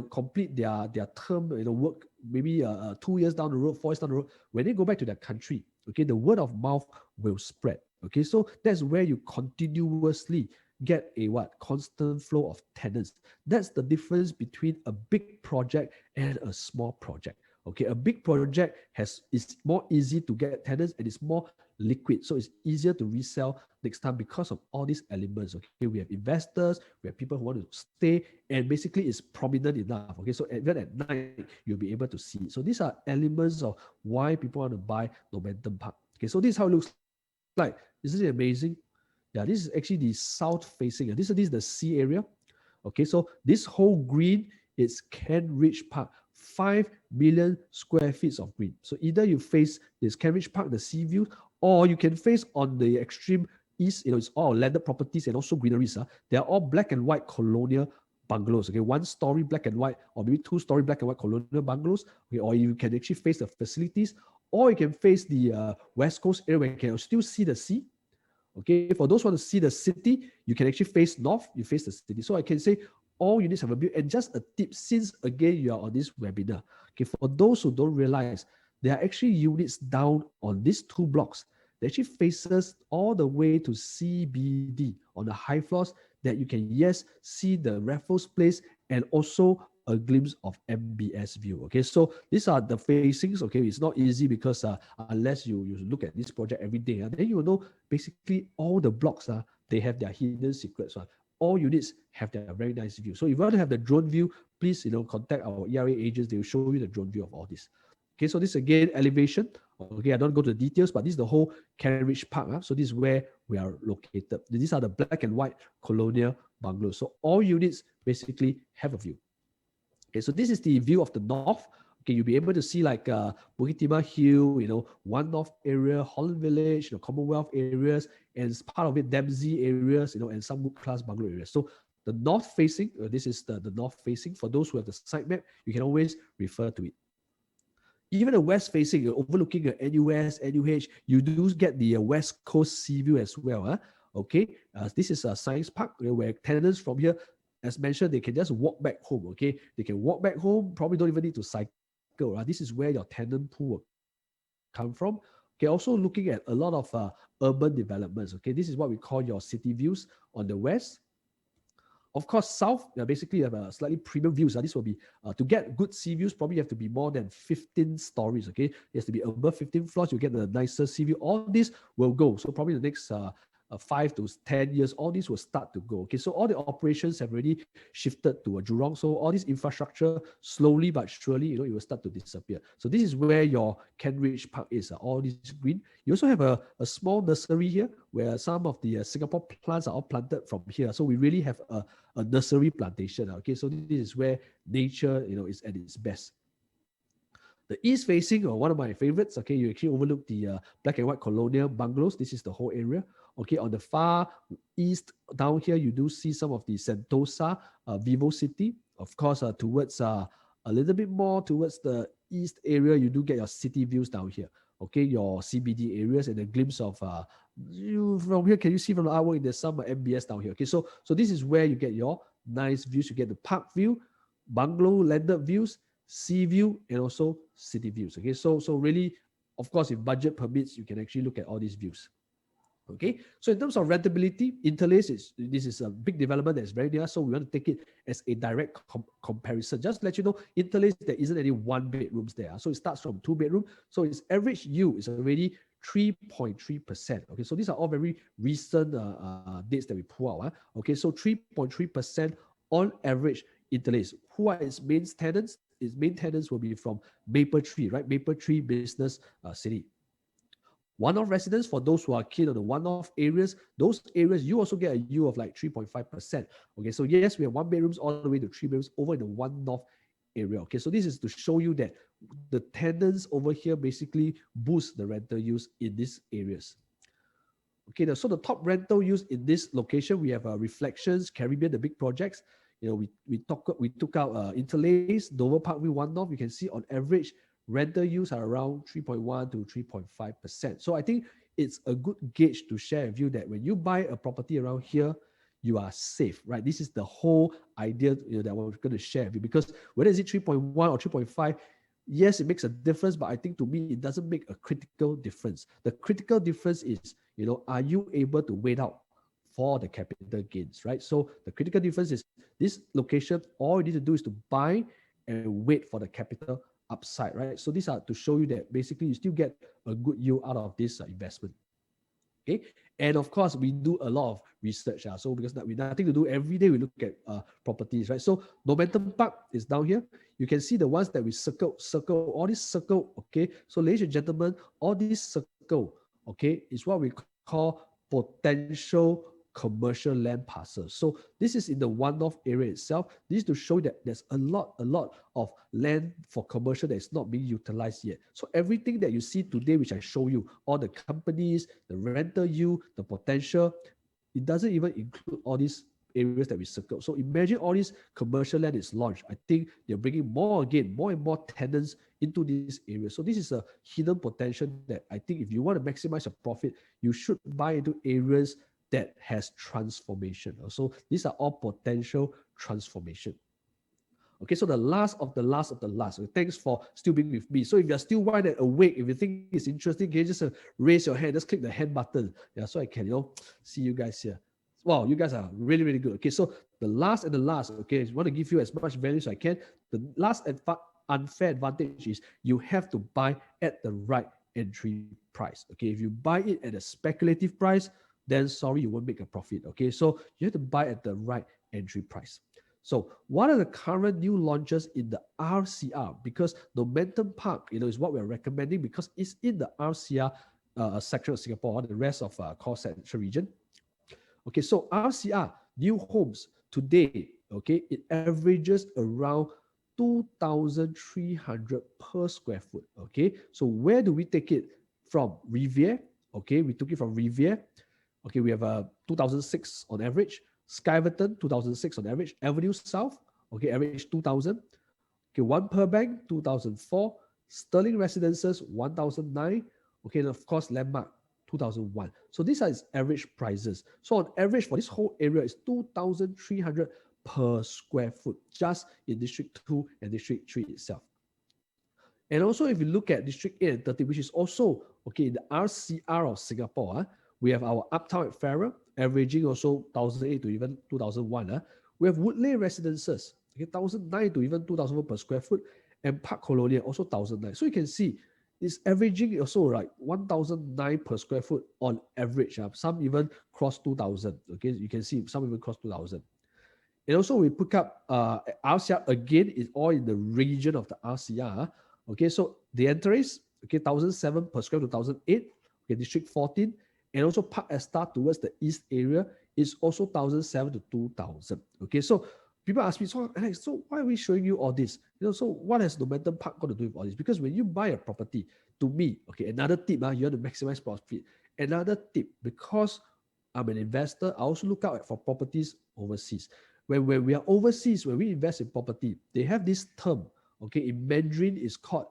complete their term work, maybe 2 years down the road, 4 years down the road, when they go back to their country, okay, the word of mouth will spread. Okay, so that's where you continuously get a constant flow of tenants. That's the difference between a big project and a small project. Okay, a big project is more easy to get tenants and it's more liquid, so it's easier to resell next time because of all these elements. Okay, we have investors, we have people who want to stay, and basically it's prominent enough. Okay, so even at night you'll be able to see it. So these are elements of why people want to buy Normanton Park. Okay, so this is how it looks like. Isn't it amazing? Yeah, this is actually the south facing. This is the sea area. Okay, so this whole green is Kent Ridge Park, 5 million square feet of green. So either you face this Kent Ridge Park, the sea view, or you can face on the extreme east. It's all landed properties and also greeneries. They are all black and white colonial bungalows. Okay, 1-story black and white, or maybe 2-story black and white colonial bungalows. Okay, or you can actually face the facilities, or you can face the west coast area where you can still see the sea. Okay, for those who want to see the city, you can actually face north, you face the city. So I can say all units have a view. And just a tip, since again you are on this webinar, okay, for those who don't realize, there are actually units down on these 2 blocks that actually faces all the way to CBD on the high floors, that you can see the Raffles Place and also a glimpse of MBS view. Okay, so these are the facings. Okay, it's not easy because unless you look at this project every day, then you will know basically all the blocks they have their hidden secrets. All units have their very nice view. So if you want to have the drone view, please contact our ERA agents. They will show you the drone view of all this. Okay, so this again elevation. Okay, I don't go to the details, but this is the whole Kent Ridge Park. So this is where we are located. These are the black and white colonial bungalows. So all units basically have a view. Okay, so this is the view of the north. Okay, you'll be able to see like Bukit Timah Hill, One North area, Holland Village, Commonwealth areas, and as part of it, Dempsey areas, and some good class bungalow areas. So the north facing, this is the north facing. For those who have the site map, you can always refer to it. Even the west facing, overlooking NUS, NUH, you do get the west coast sea view as well. Okay, this is a science park where tenants from here, as mentioned, they can just walk back home. Okay, they can walk back home, probably don't even need to cycle. This is where your tenant pool will come from. Okay, also looking at a lot of urban developments. Okay, this is what we call your city views on the west. Of course, south, basically you have a slightly premium views. This will be, to get good sea views, probably you have to be more than 15 stories, okay? It has to be above 15 floors, you get the nicer sea view. All this will go. So probably the next 5 to 10 years, all these will start to go. Okay, so all the operations have already shifted to a Jurong. So all this infrastructure, slowly but surely, it will start to disappear. So this is where your Kent Ridge Park is, all this green. You also have a small nursery here where some of the Singapore plants are all planted from here. So we really have a nursery plantation. Okay, so this is where nature, is at its best. The east facing, or one of my favorites, okay, you actually overlook the black and white colonial bungalows. This is the whole area. Okay, on the far east down here, you do see some of the Sentosa, VivoCity. Of course, towards a little bit more towards the east area, you do get your city views down here. Okay, your CBD areas and a glimpse of you from here. Can you see from the artwork? There's some MBS down here. Okay, so this is where you get your nice views. You get the park view, bungalow landed views, sea view, and also city views. Okay, so really, of course, if budget permits, you can actually look at all these views. Okay, so in terms of rentability, Interlace this is a big development that's very near, so we want to take it as a direct comparison. Just to let you know, Interlace, there isn't any 1 bedrooms there, so it starts from 2 bedroom. So its average yield is already 3.3%. Okay, so these are all very recent dates that we pull out. Okay, so 3.3% on average. Interlace. Who are its main tenants? Its main tenants will be from Mapletree, right? Mapletree Business City. One-off residents, for those who are keen on the one-off areas, those areas you also get a yield of like 3.5%. Okay, so yes, we have 1 bedrooms all the way to 3 bedrooms over in the one-off area. Okay, so this is to show you that the tenants over here basically boost the rental use in these areas. Okay, so the top rental use in this location, we have Reflections, Caribbean, the big projects. We took out Interlace, Dover Parkview, One North. You can see on average rental use are around 3.1 to 3.5%. So I think it's a good gauge to share with you that when you buy a property around here, you are safe, right? This is the whole idea that we're going to share with you, because whether is it 3.1 or 3.5, yes, it makes a difference, but I think to me, it doesn't make a critical difference. The critical difference is, are you able to wait out for the capital gains, right? So the critical difference is this location, all you need to do is to buy and wait for the capital upside, right? So these are to show you that basically you still get a good yield out of this investment. Okay, and of course we do a lot of research. So because we nothing to do every day, we look at properties, right? So Normanton Park is down here. You can see the ones that we circle, all this circle. Okay, so ladies and gentlemen, all this circle, okay, is what we call potential commercial land parcels. So this is in the one-off area itself. This is to show that there's a lot of land for commercial that is not being utilized yet. So everything that you see today, which I show you, all the companies, the rental yield, the potential, it doesn't even include all these areas that we circle. So imagine all this commercial land is launched. I think they're bringing more and more tenants into this area. So this is a hidden potential that I think if you want to maximize your profit, you should buy into areas that has transformation. So these are all potential transformation. Okay, so the last of the last. Thanks for still being with me. So if you're still wide and awake, if you think it's interesting, can you just raise your hand? Just click the hand button. Yeah, so I can see you guys here. Wow, you guys are really, really good. Okay, so the last, okay, I want to give you as much value as I can. The last unfair advantage is you have to buy at the right entry price. Okay, if you buy it at a speculative price, then sorry, you won't make a profit. Okay, so you have to buy at the right entry price. So what are the current new launches in the RCR? Because Normanton Park, is what we're recommending because it's in the RCR section of Singapore, the rest of core central region. Okay, so RCR, new homes today, okay, it averages around 2,300 per square foot. Okay, so where do we take it from? Riviere. Okay, we took it from Riviere. Okay, we have a 2006 on average. Skyverton, 2006 on average. Avenue South, okay, average 2000. Okay, One Per Bank, 2004. Sterling Residences, 1009. Okay, and of course, Landmark, 2001. So these are its average prices. So on average for this whole area is 2,300 per square foot, just in District 2 and District 3 itself. And also, if you look at District 8 and 30, which is also, okay, in the RCR of Singapore, we have our Uptown at Farrer, averaging also 1,008 to even 2,001. We have Woodleigh Residences, okay, 1,009 to even 2,000 per square foot, and Park Colonial also 1,009. So you can see it's averaging also like 1,009 per square foot on average. Some even cross 2,000. Okay, you can see some even cross 2,000. And also we pick up RCR again, is all in the region of the RCR. Okay, so the entrance, okay, 1,007 per square to 1,008. Okay, District 14. And also Park Esta towards the east area is also 1,007 to 2,000. Okay, so people ask me, so Alex, so why are we showing you all this? So what has Normanton Park got to do with all this? Because when you buy a property, to me, okay, another tip, you have to maximize profit. Another tip, because I'm an investor, I also look out for properties overseas. When we are overseas, when we invest in property, they have this term, okay, in Mandarin is called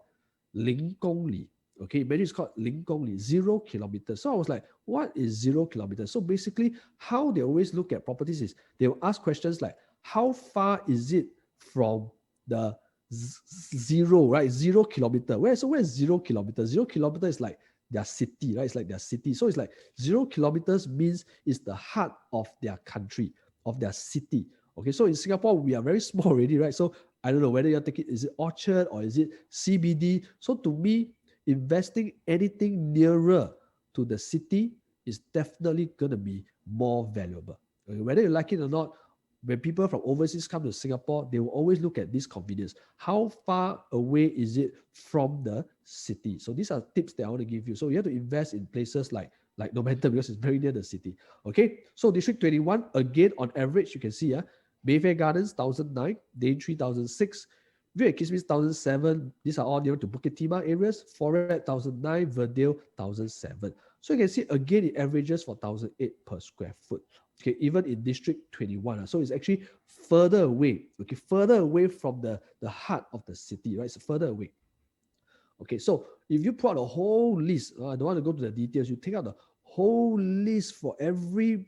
0公里. Okay, Mandarin is called 0公里, 0 kilometers. So I was like, what is 0 kilometers? So basically, how they always look at properties is they will ask questions like, how far is it from the zero, right? 0 kilometer. Where's 0 kilometer? 0 kilometer is like their city, right? It's like their city. So it's like 0 kilometers means it's the heart of their country, of their city. Okay, so in Singapore, we are very small already, right? So I don't know whether you're thinking, is it Orchard or is it CBD? So to me, investing anything nearer to the city is definitely going to be more valuable. Okay, whether you like it or not, when people from overseas come to Singapore, they will always look at this convenience. How far away is it from the city? So these are tips that I want to give you. So you have to invest in places like Normanton because it's very near the city. Okay, so District 21, again, on average, you can see Mayfair Gardens, 1,009, Daintree, 1,006, View at Kismis, 1,007. These are all near to Bukit Timah areas. Forehead, 1,009, Verdale, 1,007. So you can see, again, it averages for 1,008 per square foot. Okay, even in District 21. So it's actually further away, okay, further away from the heart of the city, right? It's further away. Okay, so if you put out a whole list, I don't want to go to the details, you take out the whole list for every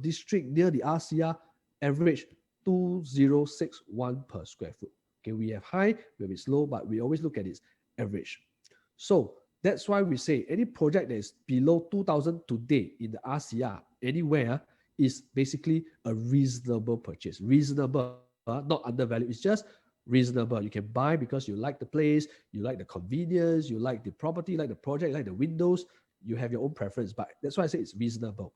district near the RCR, average 2,061 per square foot. Okay, we have high, we have low, but we always look at its average. So that's why we say any project that is below 2,000 today in the RCR, anywhere, is basically a reasonable purchase. Reasonable, not undervalued. It's just reasonable. You can buy because you like the place, you like the convenience, you like the property, you like the project, you like the windows. You have your own preference, but that's why I say it's reasonable.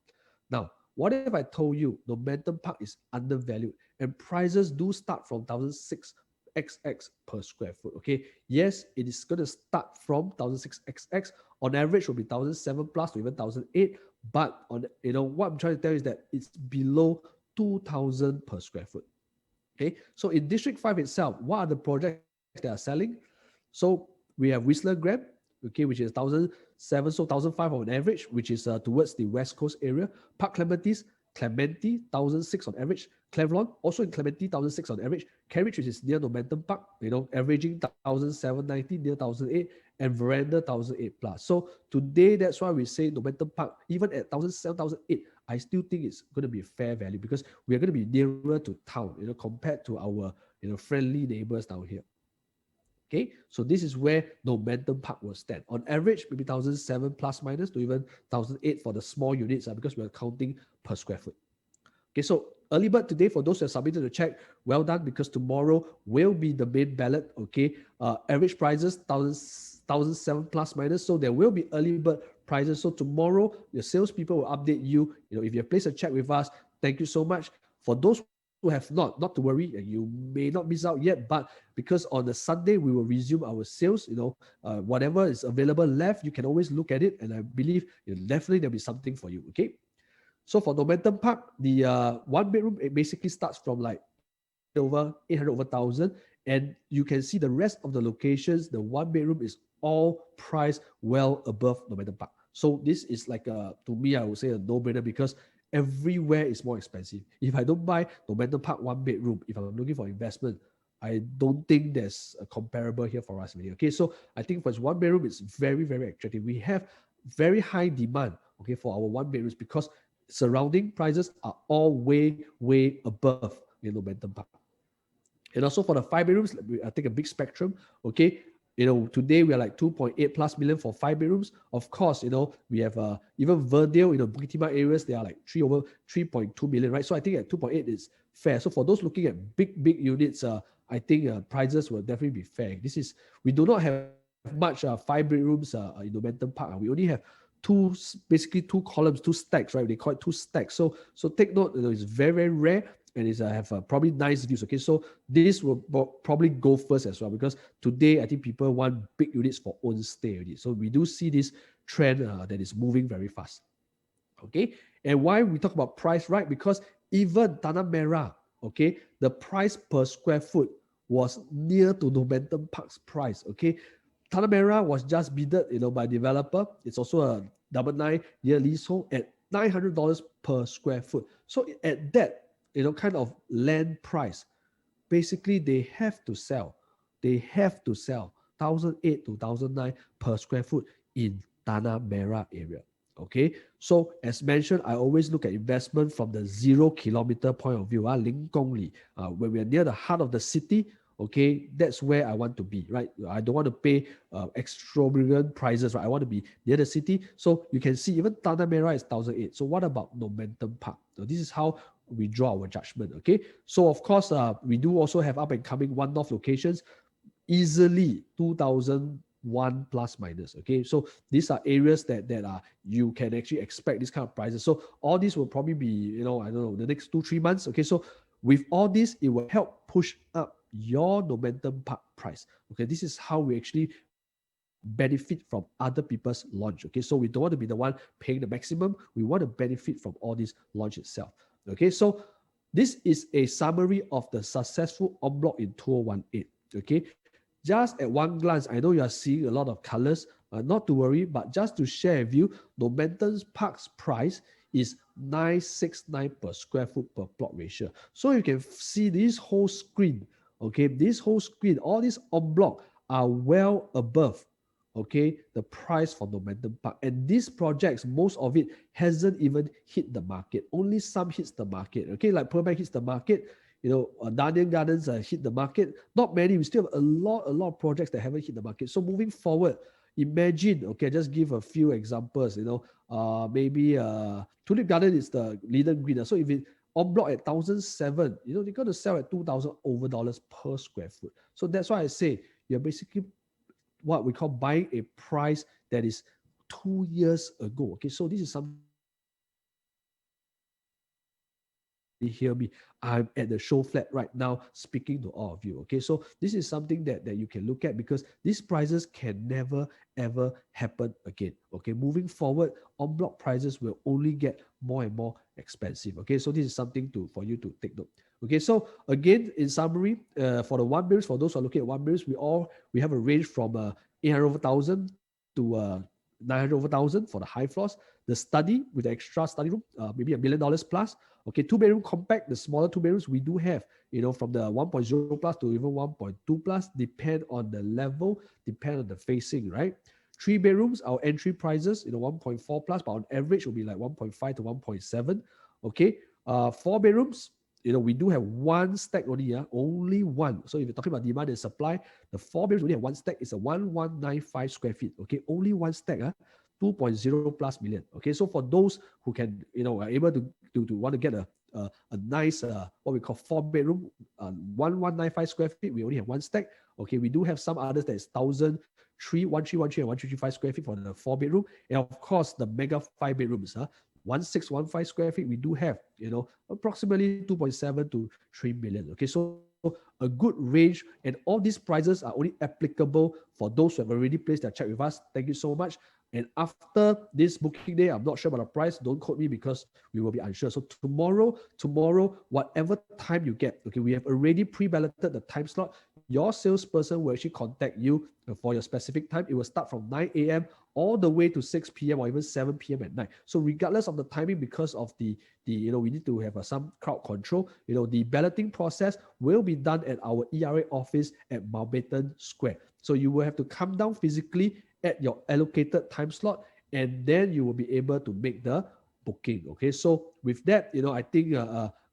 Now, what if I told you Normanton Park is undervalued and prices do start from 1,006 XX per square foot? Okay, yes, it is going to start from 1,006 XX. On average, will be 1,007 plus to even 1,008. But on what I'm trying to tell you is that it's below 2,000 per square foot. Okay, so in District 5 itself, what are the projects that are selling? So we have Whistler Grand, okay, which is 1,007, so 1,005 on average, which is towards the West Coast area. Park Clementi, 1,006 on average. Cleveland, also in Clementi, 1,006 on average. Cambridge, which is near Normanton Park, averaging 1,790 near 1,008, and Veranda 1,008 plus. So today, that's why we say Normanton Park, even at 1,007, 1,008, I still think it's going to be a fair value because we are going to be nearer to town, compared to our friendly neighbors down here. Okay, so this is where Normanton Park will stand. On average, maybe 1,007 plus minus to even 1,008 for the small units because we're counting per square foot. Okay, so early bird today, for those that submitted the check, well done, because tomorrow will be the main ballot. Okay, average prices 1,007 plus minus, so there will be early bird prices. So tomorrow, your salespeople will update you. If you have placed a check with us, thank you so much. For those who have not to worry, you may not miss out yet, but because on the Sunday we will resume our sales, whatever is available left, you can always look at it, and I believe definitely there'll be something for you. Okay, so for Normanton Park, the one bedroom, it basically starts from like 800 over 1,000, and you can see the rest of the locations, the one bedroom is all priced well above Normanton Park. So this is like to me, I would say a no-brainer because everywhere is more expensive. If I don't buy Normanton Park one bedroom, if I'm looking for investment, I don't think there's a comparable here for us really. Okay, so I think for one bedroom, it's very, very attractive. We have very high demand, okay, for our one bedrooms because surrounding prices are all way, way above Normanton Park. And also for the 5 bedrooms, I take a big spectrum. Okay, today we are like 2.8 plus million for 5 bedrooms. Of course, we have even Verdale, Bukit Timah areas, they are like 3.2 million, right? So I think at 2.8 is fair. So for those looking at big units, I think prices will definitely be fair. We do not have much 5 bedrooms in Normanton Park. We only have basically two columns, two stacks, right? They call it two stacks. So take note, it's very, very rare, and it's have probably nice views. Okay, so this will probably go first as well, because today I think people want big units for own stay already. So we do see this trend that is moving very fast. Okay, and why we talk about price, right? Because even Tanah Merah, okay, the price per square foot was near to Normanton Park's price. Okay, Tanah Merah was just bidded, by developer. It's also a 999-year leasehold at $900 per square foot. So at that, kind of land price, basically they have to sell. They have to sell 1,008 to 1,009 per square foot in Tanah Merah area. Okay, so as mentioned, I always look at investment from the 0 kilometer point of view, 0公里. When we are near the heart of the city, okay, that's where I want to be, right? I don't want to pay extravagant prices, right? I want to be near the city. So you can see even Tanah Merah is 1,008. So what about Normanton Park? So this is how we draw our judgment, okay? So of course, we do also have up and coming one-off locations, easily 2,001 plus minus, okay? So these are areas that are you can actually expect this kind of prices. So all these will probably be, I don't know, the next 2-3 months, okay? So with all this, it will help push up your Normanton Park price. Okay, this is how we actually benefit from other people's launch. Okay, so we don't want to be the one paying the maximum. We want to benefit from all this launch itself. Okay, so this is a summary of the successful en bloc in 2018. Okay, just at one glance, I know you are seeing a lot of colors. Not to worry, but just to share with you, Normanton Park's price is 969 per square foot per plot ratio. So you can see this whole screen. Okay, this whole screen, all these en bloc are well above, okay, the price for Normanton Park. And these projects, most of it hasn't even hit the market. Only some hits the market. Okay, like Pearl Bank hits the market. 𝓟𝓸𝓻𝓴 Gardens hit the market. Not many. We still have a lot of projects that haven't hit the market. So moving forward, imagine, okay, just give a few examples. Maybe Tulip Garden is the 𝓟𝓸𝓻𝓴. So if it en bloc at 1,007, they're going to sell at $2,000 over per square foot. So that's why I say you're basically what we call buying a price that is 2 years ago. Okay, so this is something. Hear me, I'm at the show flat right now speaking to all of you. Okay, so this is something that you can look at, because these prices can never ever happen again. Okay, moving forward, en bloc prices will only get more and more expensive. Okay, so this is something for you to take note. Okay, so again, in summary, for the 1 bedrooms, for those who are looking at 1 bedrooms, we have a range from 800 over 1,000 to 900 over 1,000 for the high floors. The study with the extra study room, maybe $1 million plus. Okay, 2-bedroom compact, the smaller 2 bedrooms, we do have, from the 1.0 plus to even 1.2 plus, depend on the level, depend on the facing, right? 3 bedrooms, our entry prices, 1.4 plus, but on average will be like 1.5 to 1.7. Okay, 4 bedrooms, we do have one stack only, only one. So if you're talking about demand and supply, the 4 bedrooms only have one stack. It's a 1,195 square feet. Okay, only one stack, 2.0 plus million. Okay, so for those who can, are able to want to get a nice what we call 4-bedroom, 1,195 square feet, we only have one stack. Okay, we do have some others that is 1,313, 1,313, and 1,335 square feet for the 4-bedroom, and of course the mega 5 bedrooms, 1,615 square feet, we do have, approximately 2.7 to 3 million. Okay, so a good range, and all these prices are only applicable for those who have already placed their check with us. Thank you so much. And after this booking day, I'm not sure about the price. Don't quote me because we will be unsure. So tomorrow, whatever time you get, okay, we have already pre-balloted the time slot. Your salesperson will actually contact you for your specific time. It will start from 9 a.m. all the way to 6 p.m. or even 7 p.m. at night. So regardless of the timing, because of the we need to have some crowd control, the balloting process will be done at our ERA office at Mountbatten Square. So you will have to come down physically at your allocated time slot, and then you will be able to make the booking. Okay, so with that, I think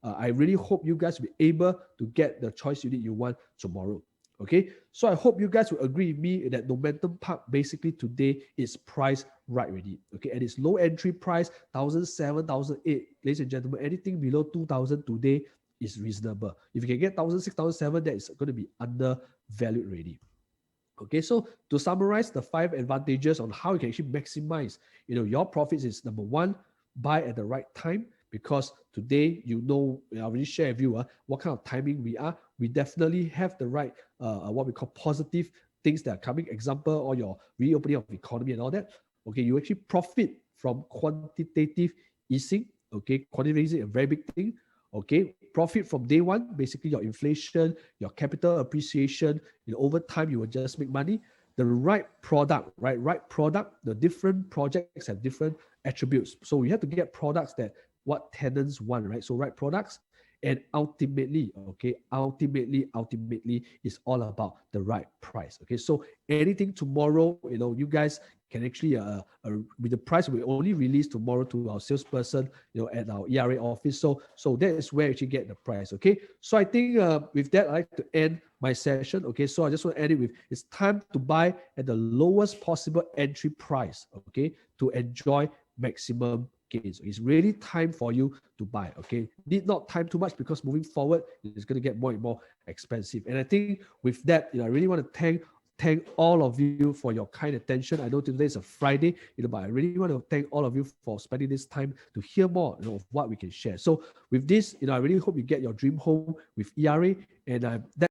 I really hope you guys will be able to get the choice unit you want tomorrow. Okay, so I hope you guys will agree with me that Normanton Park basically today is priced right already. Okay, and its low entry price, 1,007, 1,008. Ladies and gentlemen, anything below 2,000 today is reasonable. If you can get 1,006, 1,007, that is going to be undervalued already. Okay, so to summarize the 5 advantages on how you can actually maximize, your profits is number 1, buy at the right time, because today, I already shared with you what kind of timing we are. We definitely have the right, what we call positive things that are coming. Example, or your reopening of the economy and all that. Okay, you actually profit from quantitative easing. Okay, quantitative easing is a very big thing. Okay, profit from day one, basically your inflation, your capital appreciation. Over time, you will just make money. The right product, right product. The different projects have different attributes. So we have to get products that what tenants want, right? So right products, and ultimately, ultimately is all about the right price. Okay, so anything tomorrow, you guys can actually, with the price we only release tomorrow to our salesperson, at our ERA office. So that is where you actually get the price. Okay, so I think with that, I'd like to end my session. Okay, so I just want to end it with, it's time to buy at the lowest possible entry price. Okay, to enjoy maximum gains. It's really time for you to buy. Okay, need not time too much, because moving forward, it's going to get more and more expensive. And I think with that, I really want to thank all of you for your kind attention. I know today is a Friday, but I really want to thank all of you for spending this time to hear more, of what we can share. So with this, I really hope you get your dream home with ERA, and that